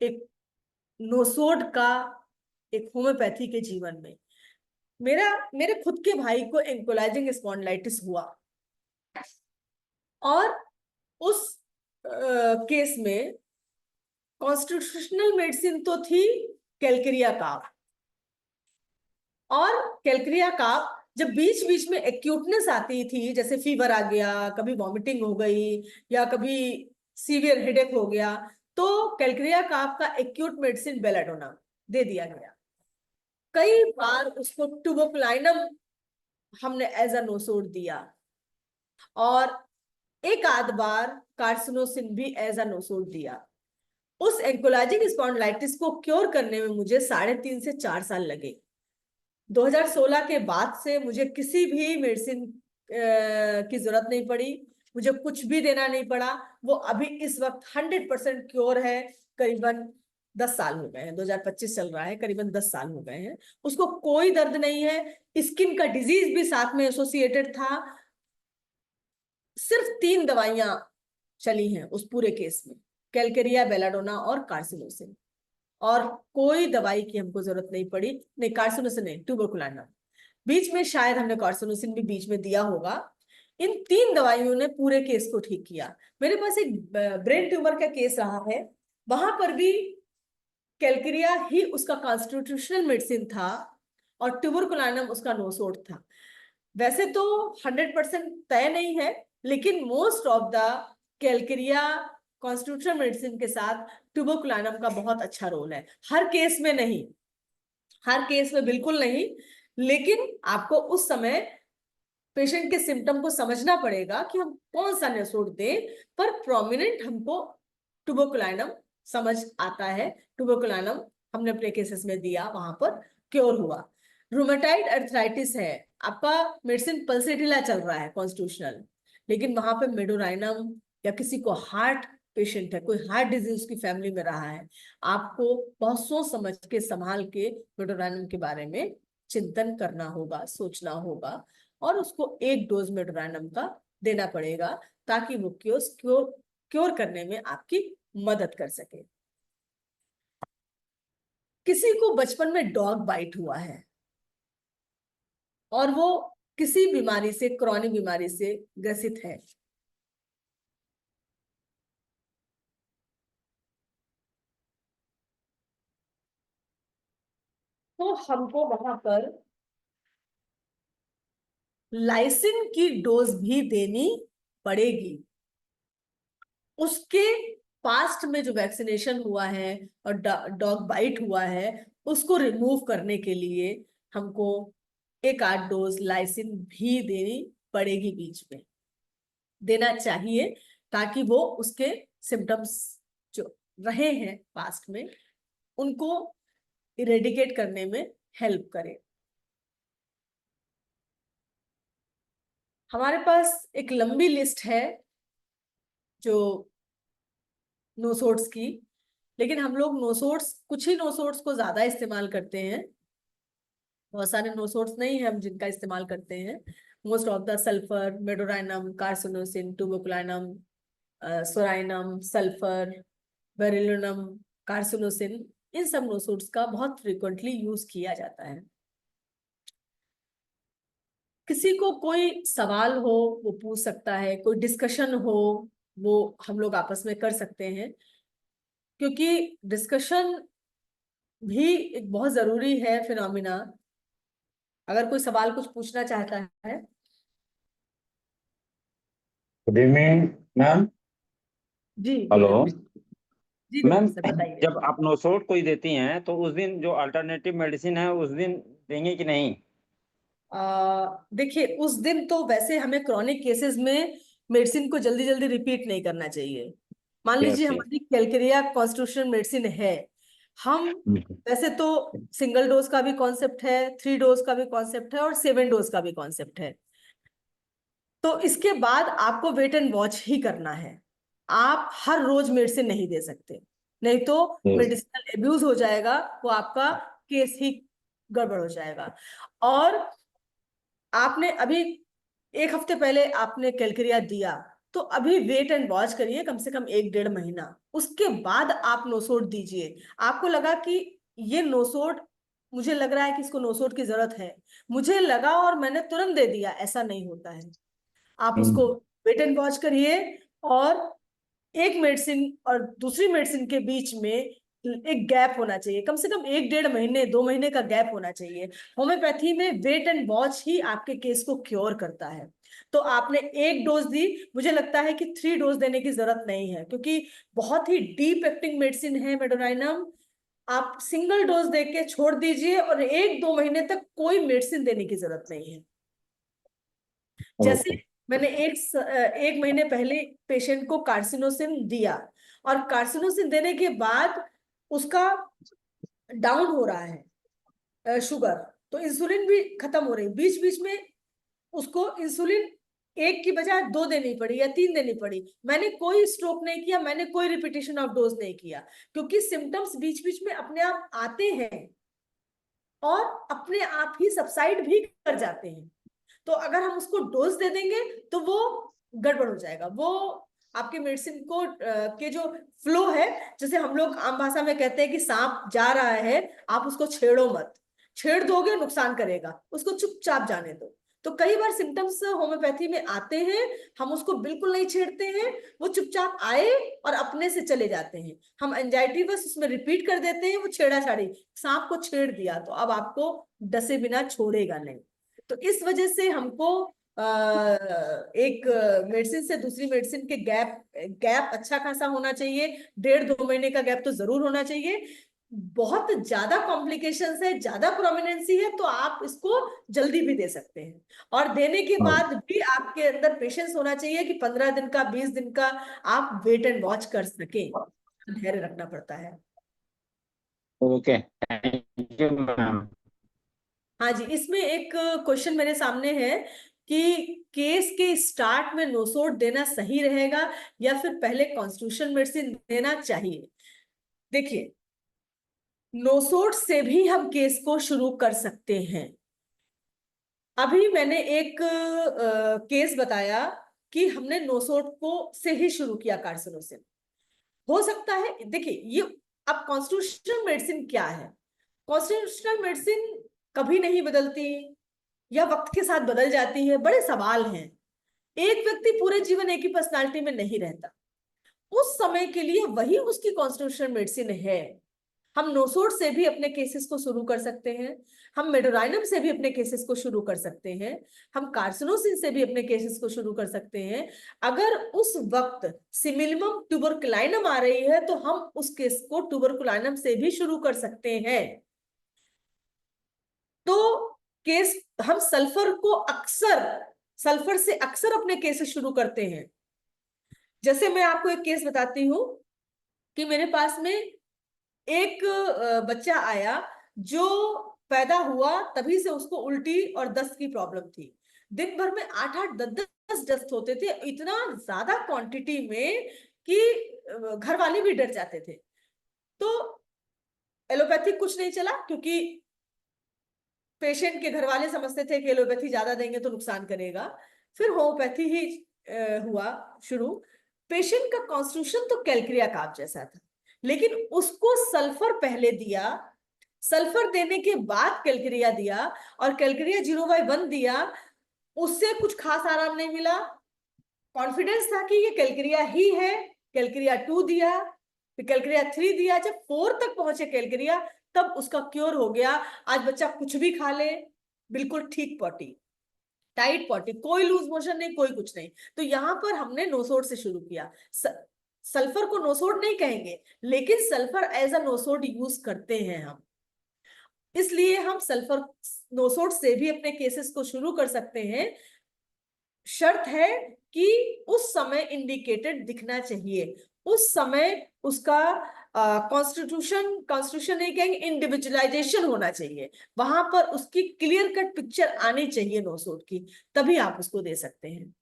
एक नोसोड का, एक होम्योपैथी के जीवन में। मेरे खुद के भाई को एंकोलाइजिंग स्पॉन्डिलाइटिस हुआ और उस केस में कॉन्स्टिट्यूशनल मेडिसिन तो थी कैलकेरिया काफ। और कैलकेरिया काफ जब बीच बीच में एक्यूटनेस आती थी, जैसे फीवर आ गया, कभी वॉमिटिंग हो गई या कभी सीवियर हेडेक हो गया, तो कैलकेरिया काफ का एक्यूट मेडिसिन बेलाडोना दे दिया गया। कई बार उसको टुबोक्लाइनम हमने एज अ नोसोड दिया और एक आध बार कार्सिनोसिन भी एज अ नोसोड दिया। उस एंकोलाजिंग स्पॉन्डिलाइटिस को क्योर करने में मुझे 3.5 से 4 साल लगे। 2016 के बाद से मुझे किसी भी मेडिसिन की जरूरत नहीं पड़ी, मुझे कुछ भी देना नहीं पड़ा। वो अभी इस वक्त 100% क्योर है। करीबन 10 साल हो गए हैं, 2025 चल रहा है, करीबन 10 साल हो गए हैं। उसको कोई दर्द नहीं है। स्किन का डिजीज भी साथ में एसोसिएटेड था। सिर्फ 3 दवाइयां चली हैं उस पूरे केस में, कैलकेरिया, बेलाडोना और कार्सिनोसिन। और कोई दवाई की हमको जरूरत नहीं पड़ी। नहीं, कार्सिनोसिन नहीं, ट्यूबरकुलाइनम। बीच में शायद हमने कार्सिनोसिन भी बीच में दिया होगा। इन 3 दवाइयों ने पूरे केस को ठीक किया। मेरे पास एक ब्रेन ट्यूमर का केस रहा है, वहां पर भी कैलकेरिया ही उसका कॉन्स्टिट्यूशनल मेडिसिन था और ट्यूबरकुलाइनम उसका नोसोड था। वैसे तो 100% तय नहीं है, लेकिन most of the Calcarea constitutional medicine के साथ ट्यूबरकुलाइनम का बहुत अच्छा रोल है। हर केस में नहीं, हर केस में बिल्कुल नहीं, लेकिन आपको उस समय पेशेंट के सिम्टम को समझना पड़ेगा कि हम कौन सा नोसोड दें। पर प्रोमिनेंट हमको ट्यूबरकुलाइनम समझ आता है। ट्यूबरकुलाइनम हमने अपने केसेस में दिया, वहां पर क्योर हुआ। रूमेटाइड अर्थराइटिस है, आपका मेडिसिन पल्सेटिला चल रहा है कॉन्स्टिट्यूशनल, लेकिन वहां पे मेडोराइनम या किसी को हार्ट पेशेंट है, कोई हार्ट डिजीज की फैमिली में रहा है, आपको बहुत सोच समझ के संभाल के मेडोराइनम के बारे में चिंतन करना होगा, सोचना होगा, और उसको एक डोज मेडोराइनम का देना पड़ेगा ताकि वो क्योर करने में आपकी मदद कर सके। किसी को बचपन में डॉग बाइट हुआ है और वो किसी बीमारी से, क्रॉनिक बीमारी से ग्रसित है, तो हमको वहां पर लाइसिन की डोज भी देनी पड़ेगी। उसके पास्ट में जो वैक्सीनेशन हुआ है और डॉग बाइट हुआ है, उसको रिमूव करने के लिए हमको 1-8 डोज लाइसिन भी देनी पड़ेगी, बीच में देना चाहिए, ताकि वो उसके सिम्टम्स जो रहे हैं पास्ट में उनको इरेडिकेट करने में हेल्प करे। हमारे पास एक लंबी लिस्ट है जो नोसोड्स की, लेकिन हम लोग नोसोड्स, कुछ ही नोसोड्स को ज्यादा इस्तेमाल करते हैं, बहुत सारे नोसोड्स नहीं है हम जिनका इस्तेमाल करते हैं। Most of the sulphur, medorrhinum, carcinosin, tuberculinum, psorinum, sulphur, berylium, carcinosin, इन सब नोसोड्स का बहुत फ्रिक्वेंटली यूज किया जाता है। किसी को कोई सवाल हो वो पूछ सकता है, कोई डिस्कशन हो वो हम लोग आपस में कर सकते हैं, क्योंकि डिस्कशन भी एक बहुत जरूरी है फिनोमिना। अगर कोई सवाल कुछ पूछना चाहता है। Good evening ma'am. जी गुड हेलो इवनिंग। जी मैम, डॉक्टर साहब बताइए। जब आप नोसोड कोई देती हैं तो उस दिन जो अल्टरनेटिव मेडिसिन है उस दिन देंगे कि नहीं? देखिए, उस दिन तो वैसे हमें क्रॉनिक केसेस में मेडिसिन को जल्दी जल्दी रिपीट नहीं करना चाहिए। मान लीजिए यस यस। हमारी कैलकेरिया कॉन्स्टिट्यूशनल मेडिसिन है, हम वैसे तो सिंगल डोज का भी कॉन्सेप्ट है, 3 डोज का भी कॉन्सेप्ट है और 7 डोज का भी कॉन्सेप्ट है। तो इसके बाद आपको वेट एंड वॉच ही करना है। आप हर रोज मेडिसिन नहीं दे सकते, नहीं तो मेडिसिनल एब्यूज हो जाएगा, वो आपका केस ही गड़बड़ हो जाएगा। और आपने अभी 1 हफ्ते पहले आपने कैलकेरिया दिया, तो अभी वेट एंड वॉच करिए कम से कम 1-1.5 महीना, उसके बाद आप नोसोड दीजिए। आपको लगा कि ये नोसोड, मुझे लग रहा है कि इसको नोसोड की जरूरत है, मुझे लगा और मैंने तुरंत दे दिया, ऐसा नहीं होता है। आप उसको वेट एंड वॉच करिए, और एक मेडिसिन और दूसरी मेडिसिन के बीच में एक गैप होना चाहिए, कम से कम 1-1.5 महीने, 2 महीने का गैप होना चाहिए। होम्योपैथी में वेट एंड वॉच ही आपके केस को क्योर करता है। तो आपने 1 डोज दी, मुझे लगता है कि 3 डोज देने की जरूरत नहीं है, क्योंकि बहुत ही डीप एक्टिंग मेडिसिन है मेडोराइनम। आप सिंगल डोज देके छोड़ दीजिए, और 1-2 महीने तक कोई मेडिसिन देने की जरूरत नहीं है। जैसे मैंने 1 महीने पहले पेशेंट को कार्सिनोसिन दिया, और कार्सिनोसिन देने के बाद उसका डाउन हो रहा है शुगर, तो इंसुलिन भी खत्म हो रही, बीच बीच में उसको इंसुलिन 1 की बजाय 2 देनी पड़ी या 3 देनी पड़ी। मैंने कोई स्टॉप नहीं किया, मैंने कोई रिपीटेशन ऑफ डोज नहीं किया, क्योंकि सिम्टम्स बीच बीच में अपने आप आते हैं और अपने आप ही सबसाइड भी कर जाते हैं। तो अगर हम उसको डोज दे देंगे तो वो गड़बड़ हो जाएगा, वो आपके मेडिसिन को के जो फ्लो है, जैसे हम लोग आम भाषा में कहते हैं कि सांप जा रहा है, आप उसको छेड़ो मत, छेड़ दोगे नुकसान करेगा, उसको चुपचाप जाने दो। तो कई बार सिम्टम्स होम्योपैथी में आते हैं, हम उसको बिल्कुल नहीं छेड़ते हैं, वो चुपचाप आए और अपने से चले जाते हैं, हम एंजाइटी बस उसमें रिपीट कर देते हैं, वो छेड़ा छाड़ी, सांप को छेड़ दिया तो अब आपको डसे बिना छोड़ेगा नहीं। तो इस वजह से हमको एक मेडिसिन से दूसरी मेडिसिन के गैप अच्छा खासा होना चाहिए, 1.5-2 महीने का गैप तो जरूर होना चाहिए। बहुत ज्यादा कॉम्प्लिकेशंस है, ज्यादा प्रोमिनेंसी है, तो आप इसको जल्दी भी दे सकते हैं, और देने के बाद भी आपके अंदर पेशेंस होना चाहिए कि 15 दिन का, 20 दिन का आप वेट एंड वॉच कर सकें, धैर्य रखना पड़ता है। Okay, thank you ma'am. हाँ जी, इसमें एक क्वेश्चन मेरे सामने है कि केस के स्टार्ट में नोसोड देना सही रहेगा या फिर पहले कॉन्स्टिट्यूशन मेडिसिन देना चाहिए। देखिए, नोसोड से भी हम केस को शुरू कर सकते हैं। अभी मैंने एक केस बताया कि हमने नोसोड को से ही शुरू किया कार्सिनोसिन। हो सकता है, देखिए ये अब कॉन्स्टिट्यूशनल मेडिसिन क्या है? कॉन्स्टिट्यूशनल मेडिसिन कभी नहीं बदलती या वक्त के साथ बदल जाती है, बड़े सवाल हैं। एक व्यक्ति पूरे जीवन एक ही पर्सनालिटी में नहीं रहता, उस समय के लिए वही उसकी कॉन्स्टिट्यूशनल मेडिसिन है। हम नोसोड से भी अपने केसेस को शुरू कर सकते हैं, हम मेडोराइनम से भी अपने केसेस को शुरू कर सकते हैं, हम कार्सिनोसिन से भी अपने केसेस को शुरू कर सकते हैं। अगर उस वक्त सिमिलियम ट्यूबरकुलाइनम आ रही है तो हम उस केस को ट्यूबरकुलाइनम से भी शुरू कर सकते हैं। तो केस हम सल्फर से अक्सर अपने केसेस शुरू करते हैं। जैसे मैं आपको एक केस बताती हूं कि मेरे पास में एक बच्चा आया जो पैदा हुआ तभी से उसको उल्टी और दस्त की प्रॉब्लम थी। दिन भर में 8-8 10-10 दस्त होते थे, इतना ज्यादा क्वांटिटी में कि घर वाले भी डर जाते थे। तो एलोपैथिक कुछ नहीं चला, क्योंकि पेशेंट के घर वाले समझते थे कि एलोपैथी ज्यादा देंगे तो नुकसान करेगा। फिर होम्योपैथी ही हुआ शुरू। पेशेंट का कॉन्स्टिट्यूशन तो कैलक्रिया काफ जैसा था, लेकिन उसको सल्फर पहले दिया, सल्फर देने के बाद कैलक्रिया दिया, और कैलक्रिया 0/1 दिया, उससे कुछ खास आराम नहीं मिला। कॉन्फिडेंस था कि ये कैलक्रिया ही है, कैलक्रिया 2 दिया, फिर कैलक्रिया 3 दिया। जब 4 तक पहुंचे कैलक्रिया, तब उसका क्योर हो गया। आज बच्चा कुछ भी खा ले, बिल्कुल ठीक पॉटी, टाइट पॉटी, कोई लूज मोशन नहीं, कोई कुछ नहीं। तो यहां पर हमने नोसोड से शुरू किया। सल्फर को नोसोड नहीं कहेंगे, लेकिन sulphur as a nosode use करते हैं हम, इसलिए हम सल्फर नोसोड से भी अपने केसेस को शुरू कर सकते हैं। शर्त है कि उस समय इंडिकेटेड दिखना चाहिए, उस समय उसका कॉन्स्टिट्यूशन नहीं कहेंगे, इंडिविजुअलाइजेशन होना चाहिए, वहां पर उसकी क्लियर कट पिक्चर आनी चाहिए नोसोड की, तभी आप उसको दे सकते हैं।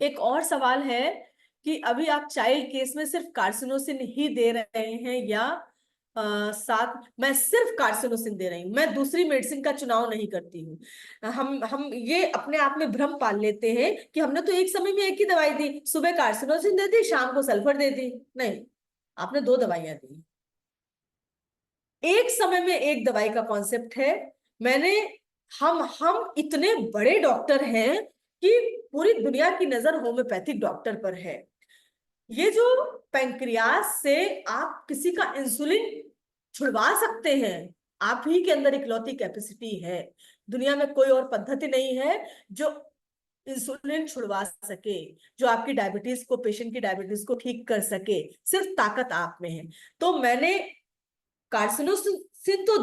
एक और सवाल है कि अभी आप चाइल्ड केस में सिर्फ कार्सिनोसिन ही दे रहे हैं या साथ मैं सिर्फ कार्सिनोसिन दे रही हूँ, मैं दूसरी मेडिसिन का चुनाव नहीं करती हूँ। हम ये अपने आप में भ्रम पाल लेते हैं कि हमने तो एक समय में एक ही दवाई दी, सुबह कार्सिनोसिन दे दी, शाम को सल्फर दे दी। नहीं, आपने 2 दवाइयां दी। एक समय में एक दवाई का कॉन्सेप्ट है। मैंने हम इतने बड़े डॉक्टर हैं कि पूरी दुनिया की नजर होम्योपैथिक डॉक्टर पर है। ये जो पैंक्रियास से आप किसी का इंसुलिन छुड़वा सकते हैं, आप ही के अंदर इकलौती कैपेसिटी है, दुनिया में कोई और पद्धति नहीं है जो इंसुलिन छुड़वा सके, जो आपकी डायबिटीज को, पेशेंट की डायबिटीज को ठीक कर सके। सिर्फ ताकत आप में है। तो मैंने कार्सिनोसिन तो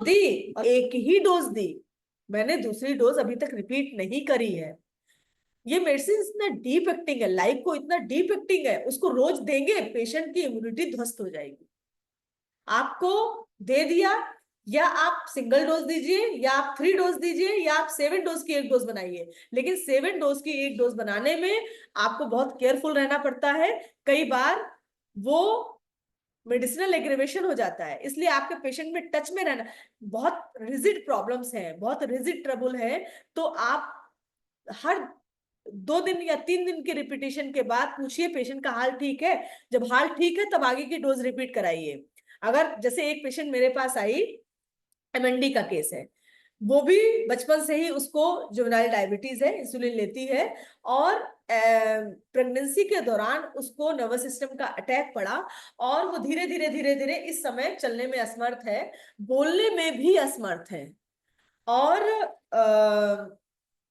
दी, एक ही डोज दी, मैंने दूसरी डोज अभी तक रिपीट नहीं करी है। ये मेडिसिन इतना डीप एक्टिंग है, लाइफ को इतना डीप एक्टिंग है, उसको रोज देंगे पेशेंट की इम्यूनिटी ध्वस्त हो जाएगी। आपको दे दिया, या आप सिंगल डोज दीजिए, या आप 3 डोज दीजिए, या आप 7 डोज की 1 डोज बनाइए। लेकिन 7 डोज की 1 डोज बनाने में आपको बहुत केयरफुल रहना पड़ता है। कई बार वो मेडिसिनल एग्रीवेशन हो जाता है, इसलिए आपके पेशेंट में टच में रहना, बहुत रिजिड प्रॉब्लम्स हैं, बहुत रिजिड ट्रबल है, तो आप हर 2 दिन या 3 दिन के रिपीटेशन के बाद पूछिए पेशेंट का हाल ठीक है। जब हाल ठीक है तब आगे की डोज रिपीट कराइए। अगर जैसे एक पेशेंट मेरे पास आई, एमएनडी का केस है, वो भी बचपन से ही उसको जुवेनाइल डायबिटीज है, इंसुलिन लेती है, और प्रेगनेंसी के दौरान उसको नर्वस सिस्टम का अटैक पड़ा, और वो धीरे धीरे धीरे धीरे इस समय चलने में असमर्थ है, बोलने में भी असमर्थ है, और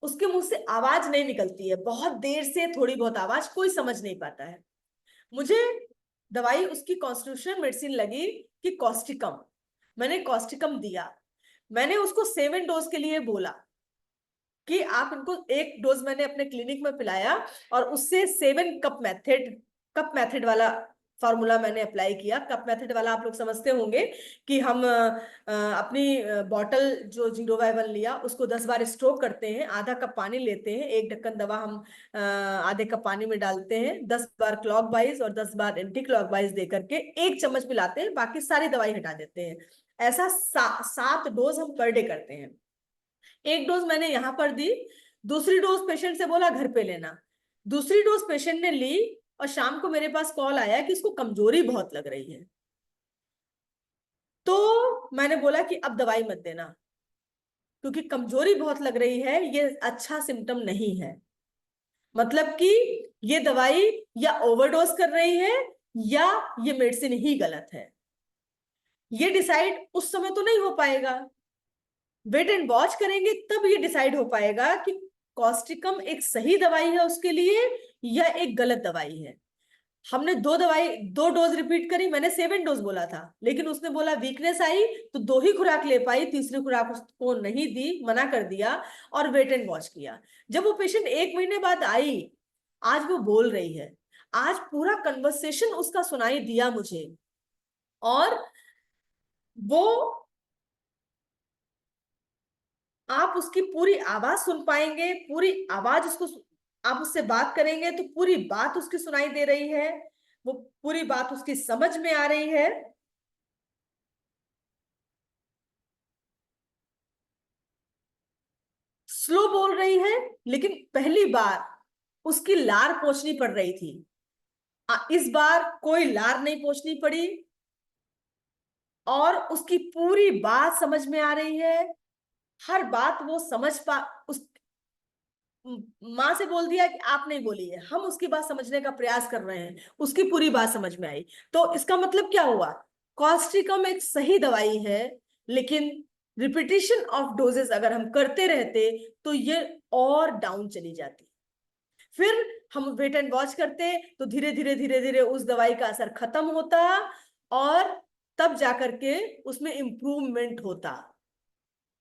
उसके मुंह से आवाज नहीं निकलती है, बहुत देर से थोड़ी बहुत आवाज, कोई समझ नहीं पाता है। मुझे दवाई उसकी कॉन्स्टिट्यूशनल मेडिसिन लगी कि कॉस्टिकम, मैंने कॉस्टिकम दिया। मैंने उसको 7 डोज के लिए बोला कि आप इनको 1 डोज मैंने अपने क्लिनिक में पिलाया, और उससे 7 कप मेथड वाला फॉर्मूला मैंने अप्लाई किया। कप मेथड वाला आप लोग समझते होंगे कि हम अपनी बॉटल जो 0/1 लिया उसको 10 बार स्ट्रोक करते हैं, आधा कप पानी लेते हैं, 1 ढक्कन दवा हम आधे कप पानी में डालते हैं, 10 बार क्लॉकवाइज और 10 बार एंटी क्लॉकवाइज दे करके 1 चम्मच मिलाते हैं, बाकी सारी दवाई हटा देते हैं। ऐसा 7 डोज हम पर डे करते हैं। 1 डोज मैंने यहां पर दी, दूसरी डोज पेशेंट से बोला घर पे लेना। दूसरी डोज पेशेंट ने ली और शाम को मेरे पास कॉल आया कि उसको कमजोरी बहुत लग रही है। तो मैंने बोला कि अब दवाई मत देना, क्योंकि कमजोरी बहुत लग रही है, ये अच्छा सिम्टम नहीं है। मतलब कि ये दवाई या ओवरडोज कर रही है या ये मेडिसिन ही गलत है। ये डिसाइड उस समय तो नहीं हो पाएगा, वेट एंड वॉच करेंगे तब ये डिसाइड हो पाएगा कि कॉस्टिकम एक सही दवाई है उसके लिए या एक गलत दवाई है। हमने 2 डोज रिपीट करी, मैंने 7 डोज बोला था, लेकिन उसने बोला वीकनेस आई तो 2 ही खुराक ले पाई, तीसरी खुराक उसको नहीं दी, मना कर दिया और वेट एंड वॉच किया। जब वो पेशेंट 1 महीने बाद आई, आज वो बोल रही है, आज पूरा कन्वर्सेशन उसका सुनाई दिया मुझे, और वो आप उसकी पूरी आवाज सुन पाएंगे, पूरी आवाज उसको, आप उससे बात करेंगे तो पूरी बात उसकी सुनाई दे रही है, वो पूरी बात उसकी समझ में आ रही है। स्लो बोल रही है, लेकिन पहली बार उसकी लार पोंछनी पड़ रही थी, इस बार कोई लार नहीं पोंछनी पड़ी और उसकी पूरी बात समझ में आ रही है। हर बात वो समझ उस माँ से बोल दिया कि आप नहीं बोलिए, हम उसकी बात समझने का प्रयास कर रहे हैं, उसकी पूरी बात समझ में आई। तो इसका मतलब क्या हुआ, कॉस्टिकम एक सही दवाई है, लेकिन रिपीटिशन ऑफ डोजेस अगर हम करते रहते तो ये और डाउन चली जाती। फिर हम वेट एंड वॉच करते तो धीरे धीरे धीरे धीरे उस दवाई का असर खत्म होता और तब जाकर के उसमें इंप्रूवमेंट होता।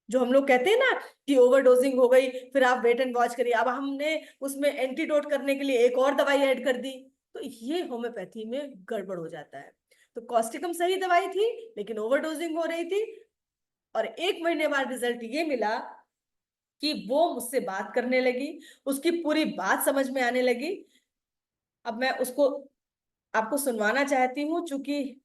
जो हम लोग कहते हैं ना कि ओवरडोजिंग हो गई, फिर आप वेट एंड वॉच करिए, अब हमने उसमें एंटीडोट करने के लिए एक और दवाई ऐड कर दी, तो ये होम्योपैथी में गड़बड़ हो जाता है। तो कॉस्टिकम सही दवाई थी, लेकिन ओवरडोजिंग हो रही थी, और 1 महीने बाद रिजल्ट ये मिला कि वो मुझसे बात करने लगी, उसकी पूरी बात समझ में आने लगी। अब मैं उसको आपको सुनवाना चाहती हूँ, चूंकि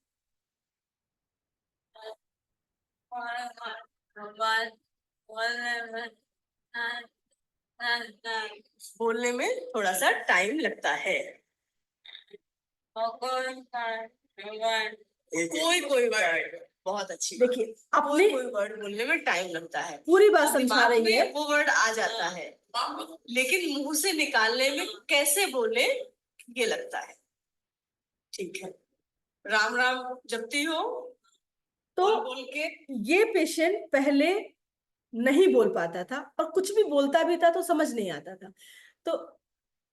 बोलने में थोड़ा सा टाइम लगता है। कोई वर्ड बहुत अच्छी, देखिए अपने कोई वर्ड बोलने में टाइम लगता है, पूरी बात समझा रही है, वो वर्ड आ जाता है, लेकिन मुंह से निकालने में कैसे बोले ये लगता है। ठीक है, राम राम जपती हो तो बोल के। ये पेशेंट पहले नहीं बोल पाता था, और कुछ भी बोलता भी था तो समझ नहीं आता था। तो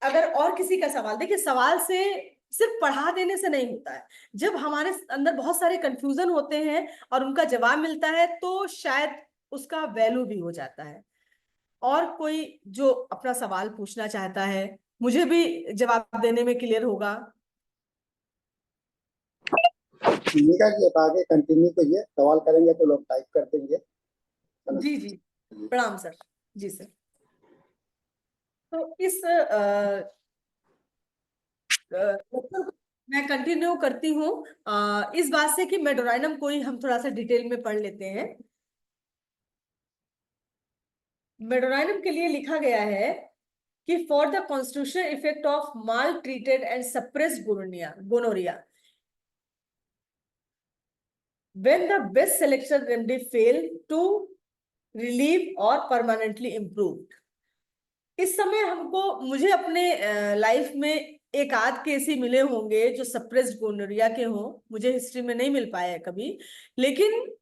अगर और किसी का सवाल, देखिए सवाल से सिर्फ पढ़ा देने से नहीं होता है, जब हमारे अंदर बहुत सारे कंफ्यूजन होते हैं और उनका जवाब मिलता है तो शायद उसका वैल्यू भी हो जाता है। और कोई जो अपना सवाल पूछना चाहता है, मुझे भी जवाब देने में क्लियर होगा। ठीक है कि आगे कंटिन्यू करिए, सवाल करेंगे तो लोग टाइप कर देंगे। जी जी, प्रणाम सर। जी सर। तो इस मैं कंटिन्यू करती हूँ इस बात से कि मेडोराइनम कोई हम थोड़ा सा डिटेल में पढ़ लेते हैं। मेडोराइनम के लिए लिखा गया है कि for the constitutional effect of maltreated and suppressed gonorrhoea, when the best selection remedy fail to relieve or permanently improved। इस समय मुझे अपने लाइफ में एक आध केस ही मिले होंगे जो सप्रेस्ड गोनोरिया के हों, मुझे हिस्ट्री में नहीं मिल पाया है कभी, लेकिन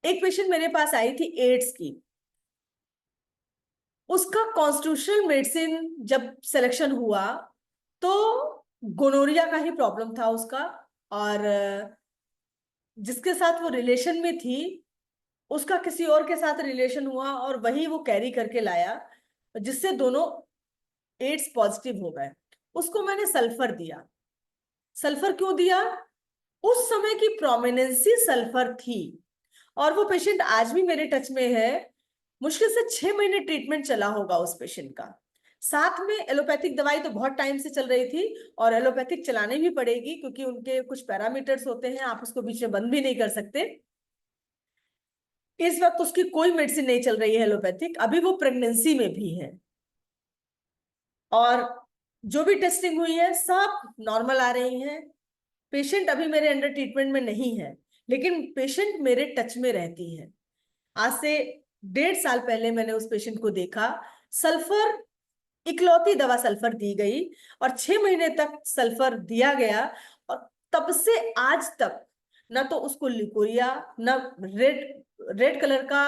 एक पेशेंट मेरे पास आई थी एड्स की। उसका कॉन्स्टिट्यूशनल मेडिसिन जब सिलेक्शन हुआ तो गोनोरिया का ही प्रॉब्लम था उसका, और जिसके साथ वो रिलेशन में थी उसका किसी और के साथ रिलेशन हुआ और वही वो कैरी करके लाया, जिससे दोनों एड्स पॉजिटिव हो गए। उसको मैंने सल्फर दिया। सल्फर क्यों दिया? उस समय की प्रोमिनेंसी सल्फर थी, और वो पेशेंट आज भी मेरे टच में है। मुश्किल से 6 महीने ट्रीटमेंट चला होगा उस पेशेंट का। साथ में एलोपैथिक दवाई तो बहुत टाइम से चल रही थी, और एलोपैथिक चलानी भी पड़ेगी क्योंकि उनके कुछ पैरामीटर्स होते हैं, आप उसको बीच में बंद भी नहीं कर सकते। इस वक्त उसकी कोई मेडिसिन नहीं चल रही है एलोपैथिक, अभी वो प्रेगनेंसी में भी है, और जो भी टेस्टिंग हुई है सब नॉर्मल आ रही है। पेशेंट अभी मेरे अंडर ट्रीटमेंट में नहीं है, लेकिन पेशेंट मेरे टच में रहती है। आज से 1.5 साल पहले मैंने उस पेशेंट को देखा। सल्फर, इकलौती दवा सल्फर दी गई, और 6 महीने तक सल्फर दिया गया, और तब से आज तक ना तो उसको लिकोरिया, ना रेड रेड कलर का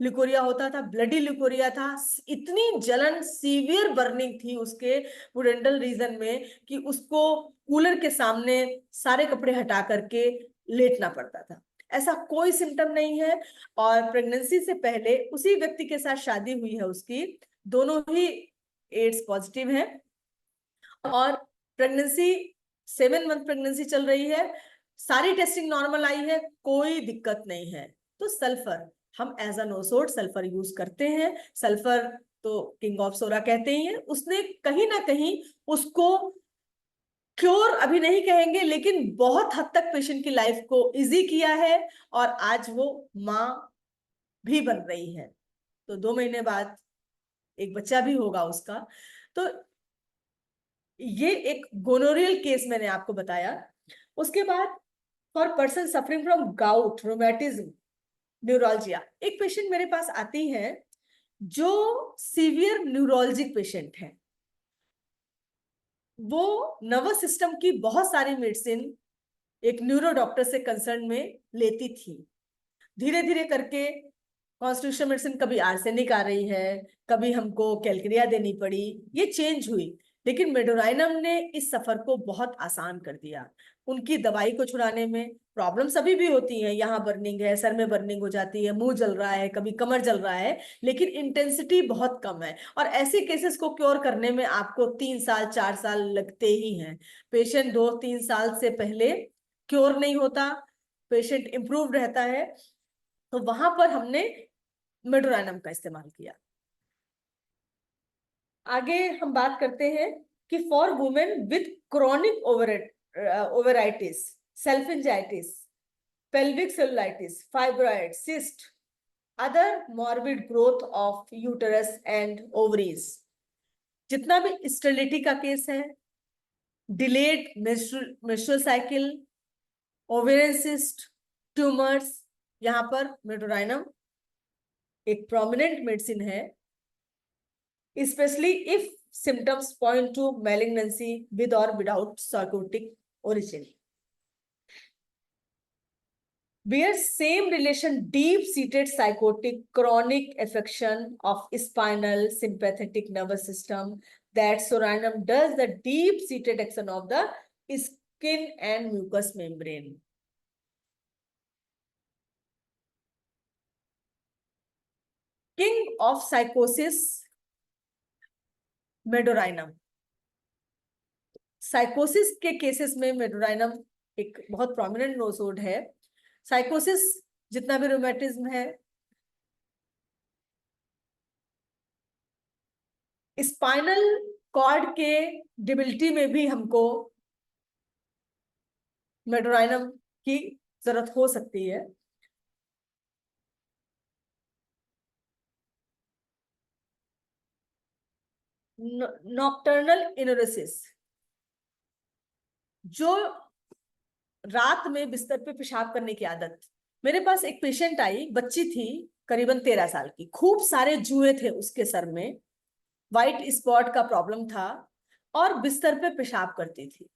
लिकोरिया होता था, ब्लडी लिकोरिया था। इतनी जलन, सीवियर बर्निंग थी उसके पुडेंटल रीजन में कि उसको कूलर के सामने सारे कपड़े हटा करके लेटना पड़ता था। ऐसा कोई सिम्टम नहीं है। और प्रेगनेंसी से पहले उसी व्यक्ति के साथ शादी हुई है उसकी, दोनों ही एड्स पॉजिटिव है, और प्रेगनेंसी 7 मंथ प्रेगनेंसी चल रही है, सारी टेस्टिंग नॉर्मल आई है, कोई दिक्कत नहीं है। तो सल्फर हम as a nosode sulphur use करते हैं। सल्फर तो किंग ऑफ सोरा कहते ही है। उसने कहीं ना कहीं उसको क्योर अभी नहीं कहेंगे, लेकिन बहुत हद तक पेशेंट की लाइफ को इजी किया है, और आज वो माँ भी बन रही है। तो 2 महीने बाद एक बच्चा भी होगा उसका। तो ये एक गोनोरियल केस मैंने आपको बताया। उसके बाद for person suffering from gout, rheumatism, neuralgia, एक पेशेंट मेरे पास आती है जो सीवियर न्यूरोलॉजिक पेशेंट है। वो नर्वस सिस्टम की बहुत सारी मेडिसिन एक न्यूरो डॉक्टर से कंसर्न में लेती थी। धीरे धीरे करके कॉन्स्टिट्यूशन मेडिसिन कभी आर्सेनिक आ रही है, कभी हमको कैलक्रिया देनी पड़ी, ये चेंज हुई। लेकिन मेडोराइनम ने इस सफर को बहुत आसान कर दिया। उनकी दवाई को छुड़ाने में प्रॉब्लम्स अभी भी होती हैं, यहाँ बर्निंग है, सर में बर्निंग हो जाती है, मुंह जल रहा है, कभी कमर जल रहा है, लेकिन इंटेंसिटी बहुत कम है। और ऐसे केसेस को क्योर करने में आपको 3 साल 4 साल लगते ही हैं। पेशेंट 2-3 साल से पहले क्योर नहीं होता, पेशेंट इंप्रूव रहता है। तो वहां पर हमने मेडोराइनम का इस्तेमाल किया। आगे हम बात करते हैं कि for women with chronic ovaritis, salpingitis, pelvic cellulitis, fibroid, cyst, other morbid growth of uterus and ovaries, जितना भी स्टेरिलिटी का केस है, delayed menstrual cycle, ovarian cyst, tumours, यहाँ पर मेडोराइनम एक प्रोमिनेंट मेडिसिन है, especially if symptoms point to malignancy with or without psychotic origin. Where same relation, deep-seated psychotic chronic affection of spinal sympathetic nervous system, that Soranum does the deep-seated action of the skin and mucous membrane. King of psychosis, medorrhinum. साइकोसिस के cases में Medorrhinum एक बहुत prominent nosode है। साइकोसिस जितना भी रोमैटिज्म है, spinal cord के डिबिलिटी में भी हमको मेडोराइनम की जरूरत हो सकती है। नॉक्टर्नल इनोरेसिस, जो रात में बिस्तर पे पेशाब करने की आदत। मेरे पास एक पेशेंट आई, बच्ची थी करीबन 13 साल की, खूब सारे जुए थे उसके सर में, व्हाइट स्पॉट का प्रॉब्लम था, और बिस्तर पे पेशाब करती थी।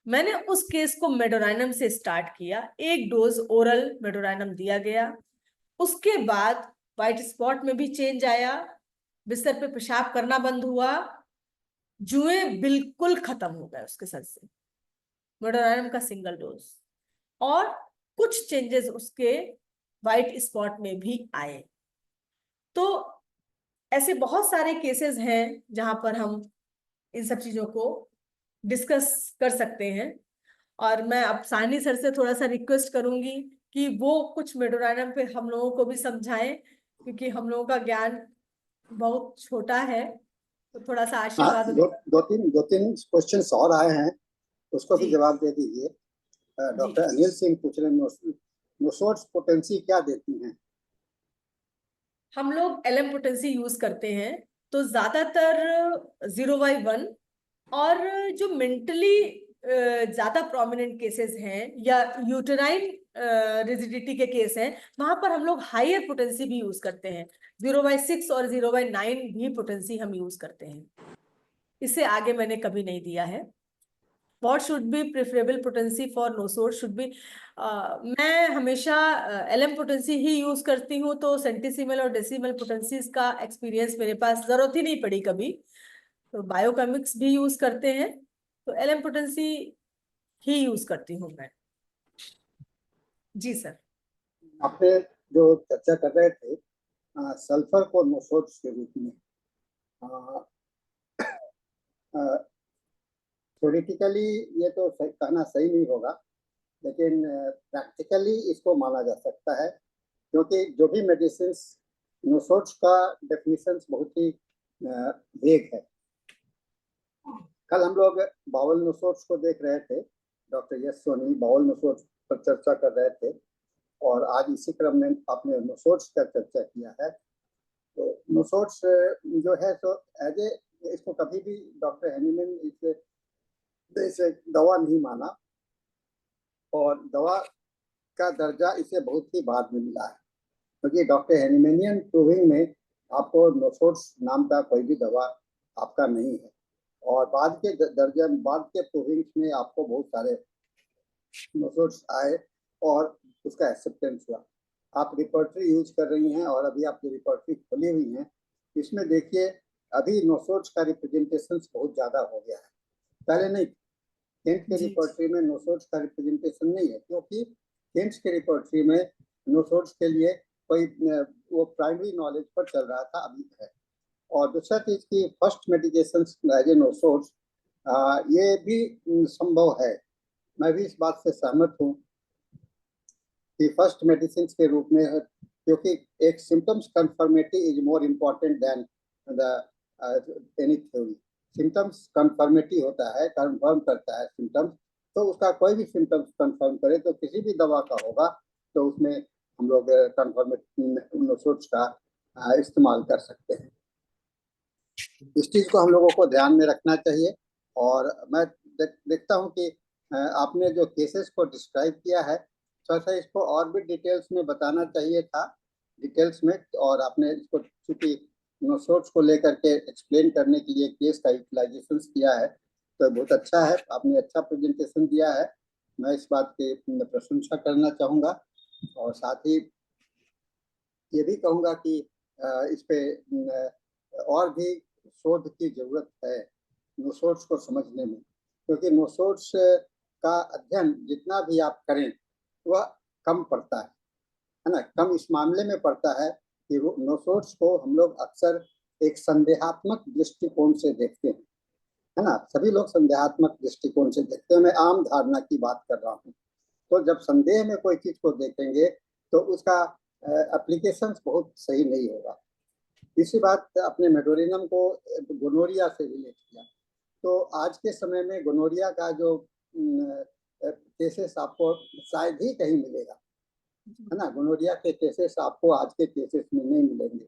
मैंने उस केस को मेडोराइनम से स्टार्ट किया, 1 डोज ओरल मेडोराइनम दिया गया। उसके बाद व्हाइट स्पॉट में भी चेंज आया, बिस्तर पे पेशाब करना बंद हुआ, जुए बिल्कुल खत्म हो गए उसके सर से, मेडोराइनम का सिंगल डोज। और कुछ चेंजेस उसके व्हाइट स्पॉट में भी आए। तो ऐसे बहुत सारे केसेस हैं जहां पर हम इन सब चीजों को डिस्कस कर सकते हैं। और मैं अब सानी सर से थोड़ा सा रिक्वेस्ट करूंगी कि वो कुछ मेडोरानम पे हम लोगों को भी समझाएं, क्योंकि हम लोगों का ज्ञान बहुत छोटा है, तो थोड़ा सा हाँ, आशीर्वाद दो तीन क्वेश्चंस और आए हैं, उसको भी जी जवाब दे दीजिए। जी। डॉक्टर अनिल सिंह पूछ रहे हैं नोसोर्स पोटेंसी क्या देती हैं? हम लोग एलएम पोटेंसी यूज करते हैं, तो ज्यादातर 0/1, और जो मेंटली ज्यादा प्रोमिनेंट केसेस हैं या यूटेराइन रिजिडिटी के केस हैं, वहां पर हम लोग हायर पोटेंसी भी यूज करते हैं। 0/6 और 0/9 भी पोटेंसी हम यूज करते हैं, इससे आगे मैंने कभी नहीं दिया है। What should be preferable potency for nosort should be, मैं हमेशा एलएम पोटेंसी ही यूज करती हूँ, तो सेंटीसीमल और डेसिमल पोटेंसीज का एक्सपीरियंस मेरे पास जरूरत ही नहीं पड़ी कभी। तो बायोकेमिक्स भी यूज करते हैं, तो एलएम पोटेंसी ही यूज करती हूँ मैं। जी सर। आपने जो चर्चा कर रहे थे सल्फर को नोसोर्स के रूप में, थ्योरेटिकली ये तो कहना सही नहीं होगा, लेकिन प्रैक्टिकली इसको माना जा सकता है, क्योंकि जो भी मेडिसिन नोसोर्स का डेफिनेशन बहुत ही वेग है। कल हम लोग बाउल नोसोर्स को देख रहे थे, डॉक्टर यश सोनी बाउल नोसोर्स पर चर्चा कर रहे थे, और आज इसी क्रम में आपने नोसोर्स का चर्चा किया है। तो नोसोर्स जो है तो एज ए, इसको कभी भी डॉक्टर हेनीमैन इसे दवा नहीं माना, और दवा का दर्जा इसे बहुत ही बाद में मिला है, क्योंकि डॉक्टर हेनीमैनियन प्रूविंग में आपको नोसोर्स नाम का कोई भी दवा आपका नहीं है, और बाद के दर्जन बाद के प्रूविंग्स में आपको बहुत सारे नोसोर्स आए और उसका एक्सेप्टेंस हुआ। आप रिपर्टरी यूज कर रही हैं, और अभी आपकी रिपर्टरी खुली हुई है, इसमें देखिए अभी नोसोर्स का रिप्रेजेंटेशन बहुत ज्यादा हो गया है, पहले नहीं। केंट के जी रिपर्टरी में नोसोर्स का रिप्रेजेंटेशन नहीं है, क्योंकि केंट के रिपर्टरी में नोसोर्स के लिए कोई वो प्राइमरी नॉलेज पर चल रहा था, अभी है। और दूसरा चीज की फर्स्ट मेडिकेशन एज ए नोसोर्स, ये भी संभव है, मैं भी इस बात से सहमत हूँ कि फर्स्ट मेडिसिन के रूप में है, क्योंकि एक symptoms conformity is more important then the any theory. Symptoms conformity होता है, कंफर्म करता है सिम्टम्स, तो उसका कोई भी सिम्टम्स कंफर्म करे तो किसी भी दवा का होगा, तो उसमें हम लोग कंफर्मेटी नोसोर्स का इस्तेमाल कर सकते हैं। इस चीज को हम लोगों को ध्यान में रखना चाहिए। और मैं देखता हूँ कि आपने जो केसेस को डिस्क्राइब किया है, थोड़ा सा इसको और भी डिटेल्स में बताना चाहिए था, डिटेल्स में, और आपने इसको चूंकि नोसोर्स को लेकर के एक्सप्लेन करने के लिए केस का यूटिलाइजेशन किया है, तो बहुत अच्छा है, आपने अच्छा प्रेजेंटेशन दिया है, मैं इस बात की प्रशंसा करना चाहूँगा। और साथ ही ये भी कहूँगा कि इस पे और भी शोध की जरूरत है नोसोर्स को समझने में, क्योंकि नोसोर्स का अध्ययन जितना भी आप करें वह कम पड़ता है ना, कम इस मामले में पड़ता है कि नोसोर्स को हम लोग अक्सर एक संदेहात्मक दृष्टिकोण से देखते हैं, है ना, सभी लोग संदेहात्मक दृष्टिकोण से देखते हैं, मैं आम धारणा की बात कर रहा हूँ। तो जब संदेह में कोई चीज को देखेंगे तो उसका एप्लीकेशन बहुत सही नहीं होगा। इसी बात अपने मेडोरिनम को गोनोरिया से रिलेट किया, तो आज के समय में गोनोरिया का जो केसेस आपको शायद ही कहीं मिलेगा, है ना, गोनोरिया के केसेस आपको आज के केसेस में नहीं मिलेंगे,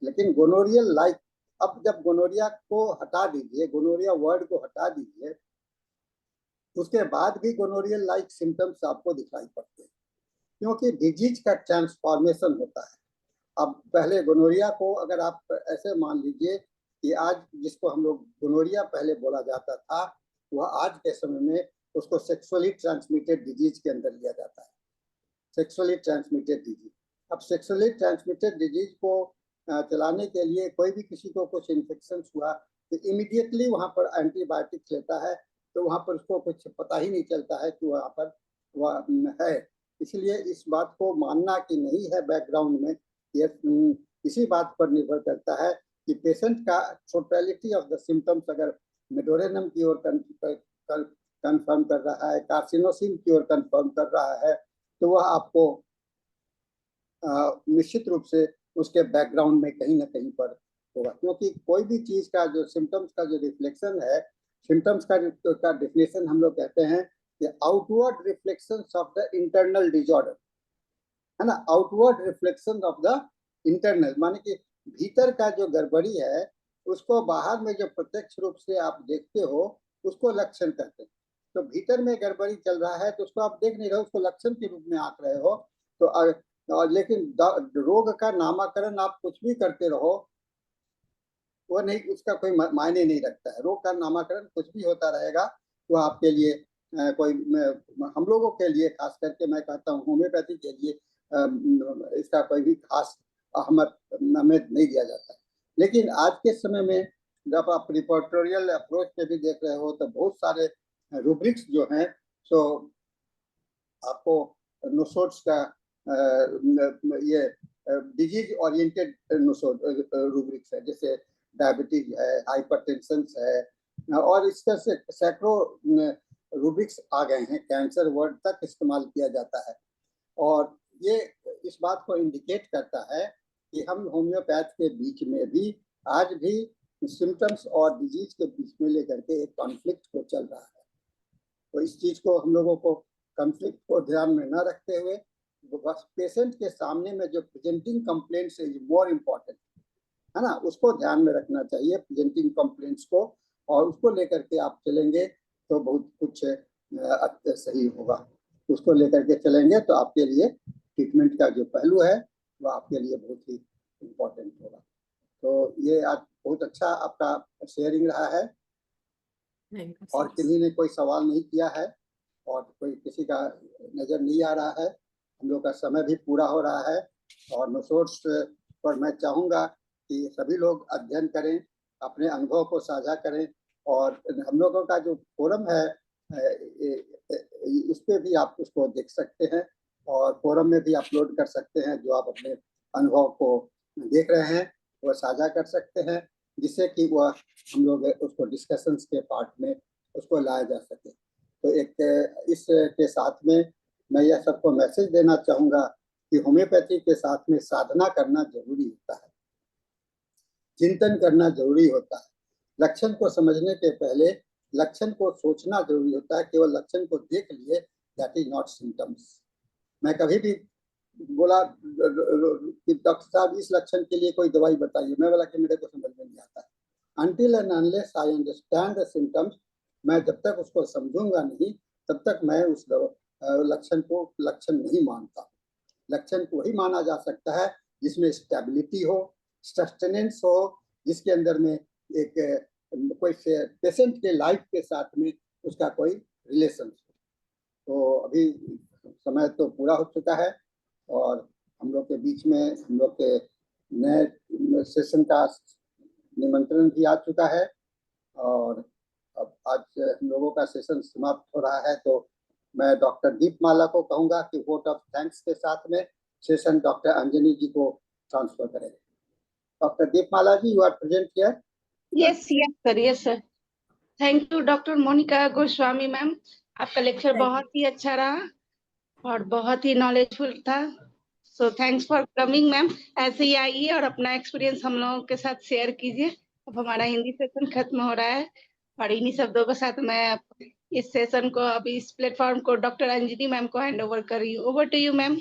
लेकिन गोनोरियल लाइक, अब जब गोनोरिया को हटा दीजिए, गोनोरिया वर्ड को हटा दीजिए, उसके बाद भी गोनोरियल लाइक सिम्टम्स आपको दिखाई पड़ते हैं, क्योंकि डिजीज का ट्रांसफॉर्मेशन होता है। अब पहले गोनोरिया को अगर आप ऐसे मान लीजिए कि आज जिसको हम लोग गोनोरिया पहले बोला जाता था, वह आज के समय में उसको सेक्सुअली ट्रांसमिटेड डिजीज के अंदर लिया जाता है, सेक्सुअली ट्रांसमिटेड डिजीज। अब सेक्सुअली ट्रांसमिटेड डिजीज को चलाने के लिए कोई भी किसी को कुछ इन्फेक्शन हुआ तो इमीडिएटली वहाँ पर एंटीबायोटिक्स लेता है, तो वहाँ पर उसको कुछ पता ही नहीं चलता है कि वहाँ पर वह है। इसलिए इस बात को मानना कि नहीं है बैकग्राउंड में, ये इसी बात पर निर्भर करता है कि पेशेंट का टोटलिटी ऑफ द सिम्टम्स अगर मेडोरिनम की ओर कंफर्म कर रहा है, कार्सिनोसिन क्योर कंफर्म कर रहा है, तो वह आपको निश्चित रूप से उसके बैकग्राउंड में कहीं ना कहीं पर होगा। क्योंकि कोई भी चीज का जो सिम्टम्स का जो रिफ्लेक्शन है, सिम्टम्स का डेफिनेशन हम लोग कहते हैं कि outward reflections of the internal disorder, है ना। Outward reflection of the internal माने कि भीतर का जो गड़बड़ी है उसको बाहर में जो प्रत्यक्ष रूप से आप देखते हो उसको लक्षण कहते हैं। तो भीतर में गड़बड़ी चल रहा है तो उसको आप देख नहीं रहे हो, उसको लक्षण के रूप में आंक रहे हो। तो लेकिन रोग का नामकरण आप कुछ भी करते रहो वो नहीं, उसका कोई मायने नहीं रखता है। रोग का नामकरण कुछ भी होता रहेगा वो आपके लिए कोई हम लोगों के लिए खास करके मैं कहता हूँ होम्योपैथी के लिए इसका कोई भी खास अहमियत नहीं दिया जाता है। लेकिन आज के समय में जब आप रिपोर्टोरियल अप्रोच पे भी देख रहे हो तो बहुत सारे रूब्रिक्स जो हैं तो आपको नोसोड्स का ये डिजीज ओरिएंटेड नोसोड रूब्रिक्स है, जैसे डायबिटीज है, हाइपरटेंशन है, और इस तरह से सैकड़ों रूब्रिक्स आ गए हैं। कैंसर वर्ड तक इस्तेमाल किया जाता है और ये इस बात को इंडिकेट करता है कि हम होम्योपैथ के बीच में भी आज भी सिम्टम्स और डिजीज के बीच में लेकर के एक कॉन्फ्लिक्ट को चल रहा है। तो इस चीज को हम लोगों को कॉन्फ्लिक्ट को ध्यान में न रखते हुए बस पेशेंट के सामने में जो presenting complaints is more important, है ना, उसको ध्यान में रखना चाहिए प्रेजेंटिंग कंप्लेंट्स को, और उसको लेकर के आप चलेंगे तो बहुत कुछ सही होगा। उसको लेकर के चलेंगे तो आपके लिए ट्रीटमेंट का जो पहलू है वो आपके लिए बहुत ही इम्पोर्टेंट होगा। तो ये आज बहुत अच्छा आपका शेयरिंग रहा है और किसी ने कोई सवाल नहीं किया है और कोई किसी का नज़र नहीं आ रहा है। हम लोग का समय भी पूरा हो रहा है और नोट्स पर मैं चाहूँगा कि सभी लोग अध्ययन करें, अपने अनुभव को साझा करें, और हम लोगों का जो फोरम है उस पर भी आप उसको देख सकते हैं और फोरम में भी अपलोड कर सकते हैं। जो आप अपने अनुभव को देख रहे हैं वो साझा कर सकते हैं, जिससे कि वह हम लोग उसको डिस्कशंस के पार्ट में उसको लाया जा सके। तो एक इसके साथ में मैं यह सबको मैसेज देना चाहूँगा कि होम्योपैथी के साथ में साधना करना जरूरी होता है, चिंतन करना जरूरी होता है। लक्षण को समझने के पहले लक्षण को सोचना जरूरी होता है। केवल लक्षण को देख लिए दैट इज नॉट सिम्टम्स। मैं कभी भी बोला कि डॉक्टर साहब इस लक्षण के लिए कोई दवाई बताइए, मैं बोला कि मेरे को समझ में नहीं आता है। Until and unless I understand the symptoms, मैं जब तक उसको समझूंगा नहीं तब तक मैं उस लक्षण को लक्षण नहीं मानता। लक्षण को ही माना जा सकता है जिसमें स्टेबिलिटी हो, सस्टेनेंस हो, जिसके अंदर में एक कोई पेशेंट के लाइफ के साथ में उसका कोई रिलेशन हो। तो अभी समय तो पूरा हो चुका है और हम लोग के बीच में हम लोग के नए सेशन का निमंत्रण भी आ चुका है और अब आज हम लोगों का सेशन समाप्त हो रहा है। तो मैं डॉक्टर दीपमाला को कहूँगा कि वोट ऑफ थैंक्स के साथ में सेशन डॉक्टर अंजनी जी को ट्रांसफर करें। Doctor Deepmala ji, you are present here. Yes sir, yes sir. Thank you doctor Monika Goswami ma'am, आपका लेक्चर बहुत ही अच्छा रहा और बहुत ही नॉलेजफुल था। So thanks for coming ma'am. ऐसे ही आइए और अपना एक्सपीरियंस हम लोगों के साथ शेयर कीजिए। अब हमारा हिंदी सेशन खत्म हो रहा है और इन्हीं शब्दों के साथ मैं इस सेशन को, अभी इस प्लेटफॉर्म को डॉक्टर अंजनी मैम को हैंड ओवर कर रही हूँ। Over to you ma'am.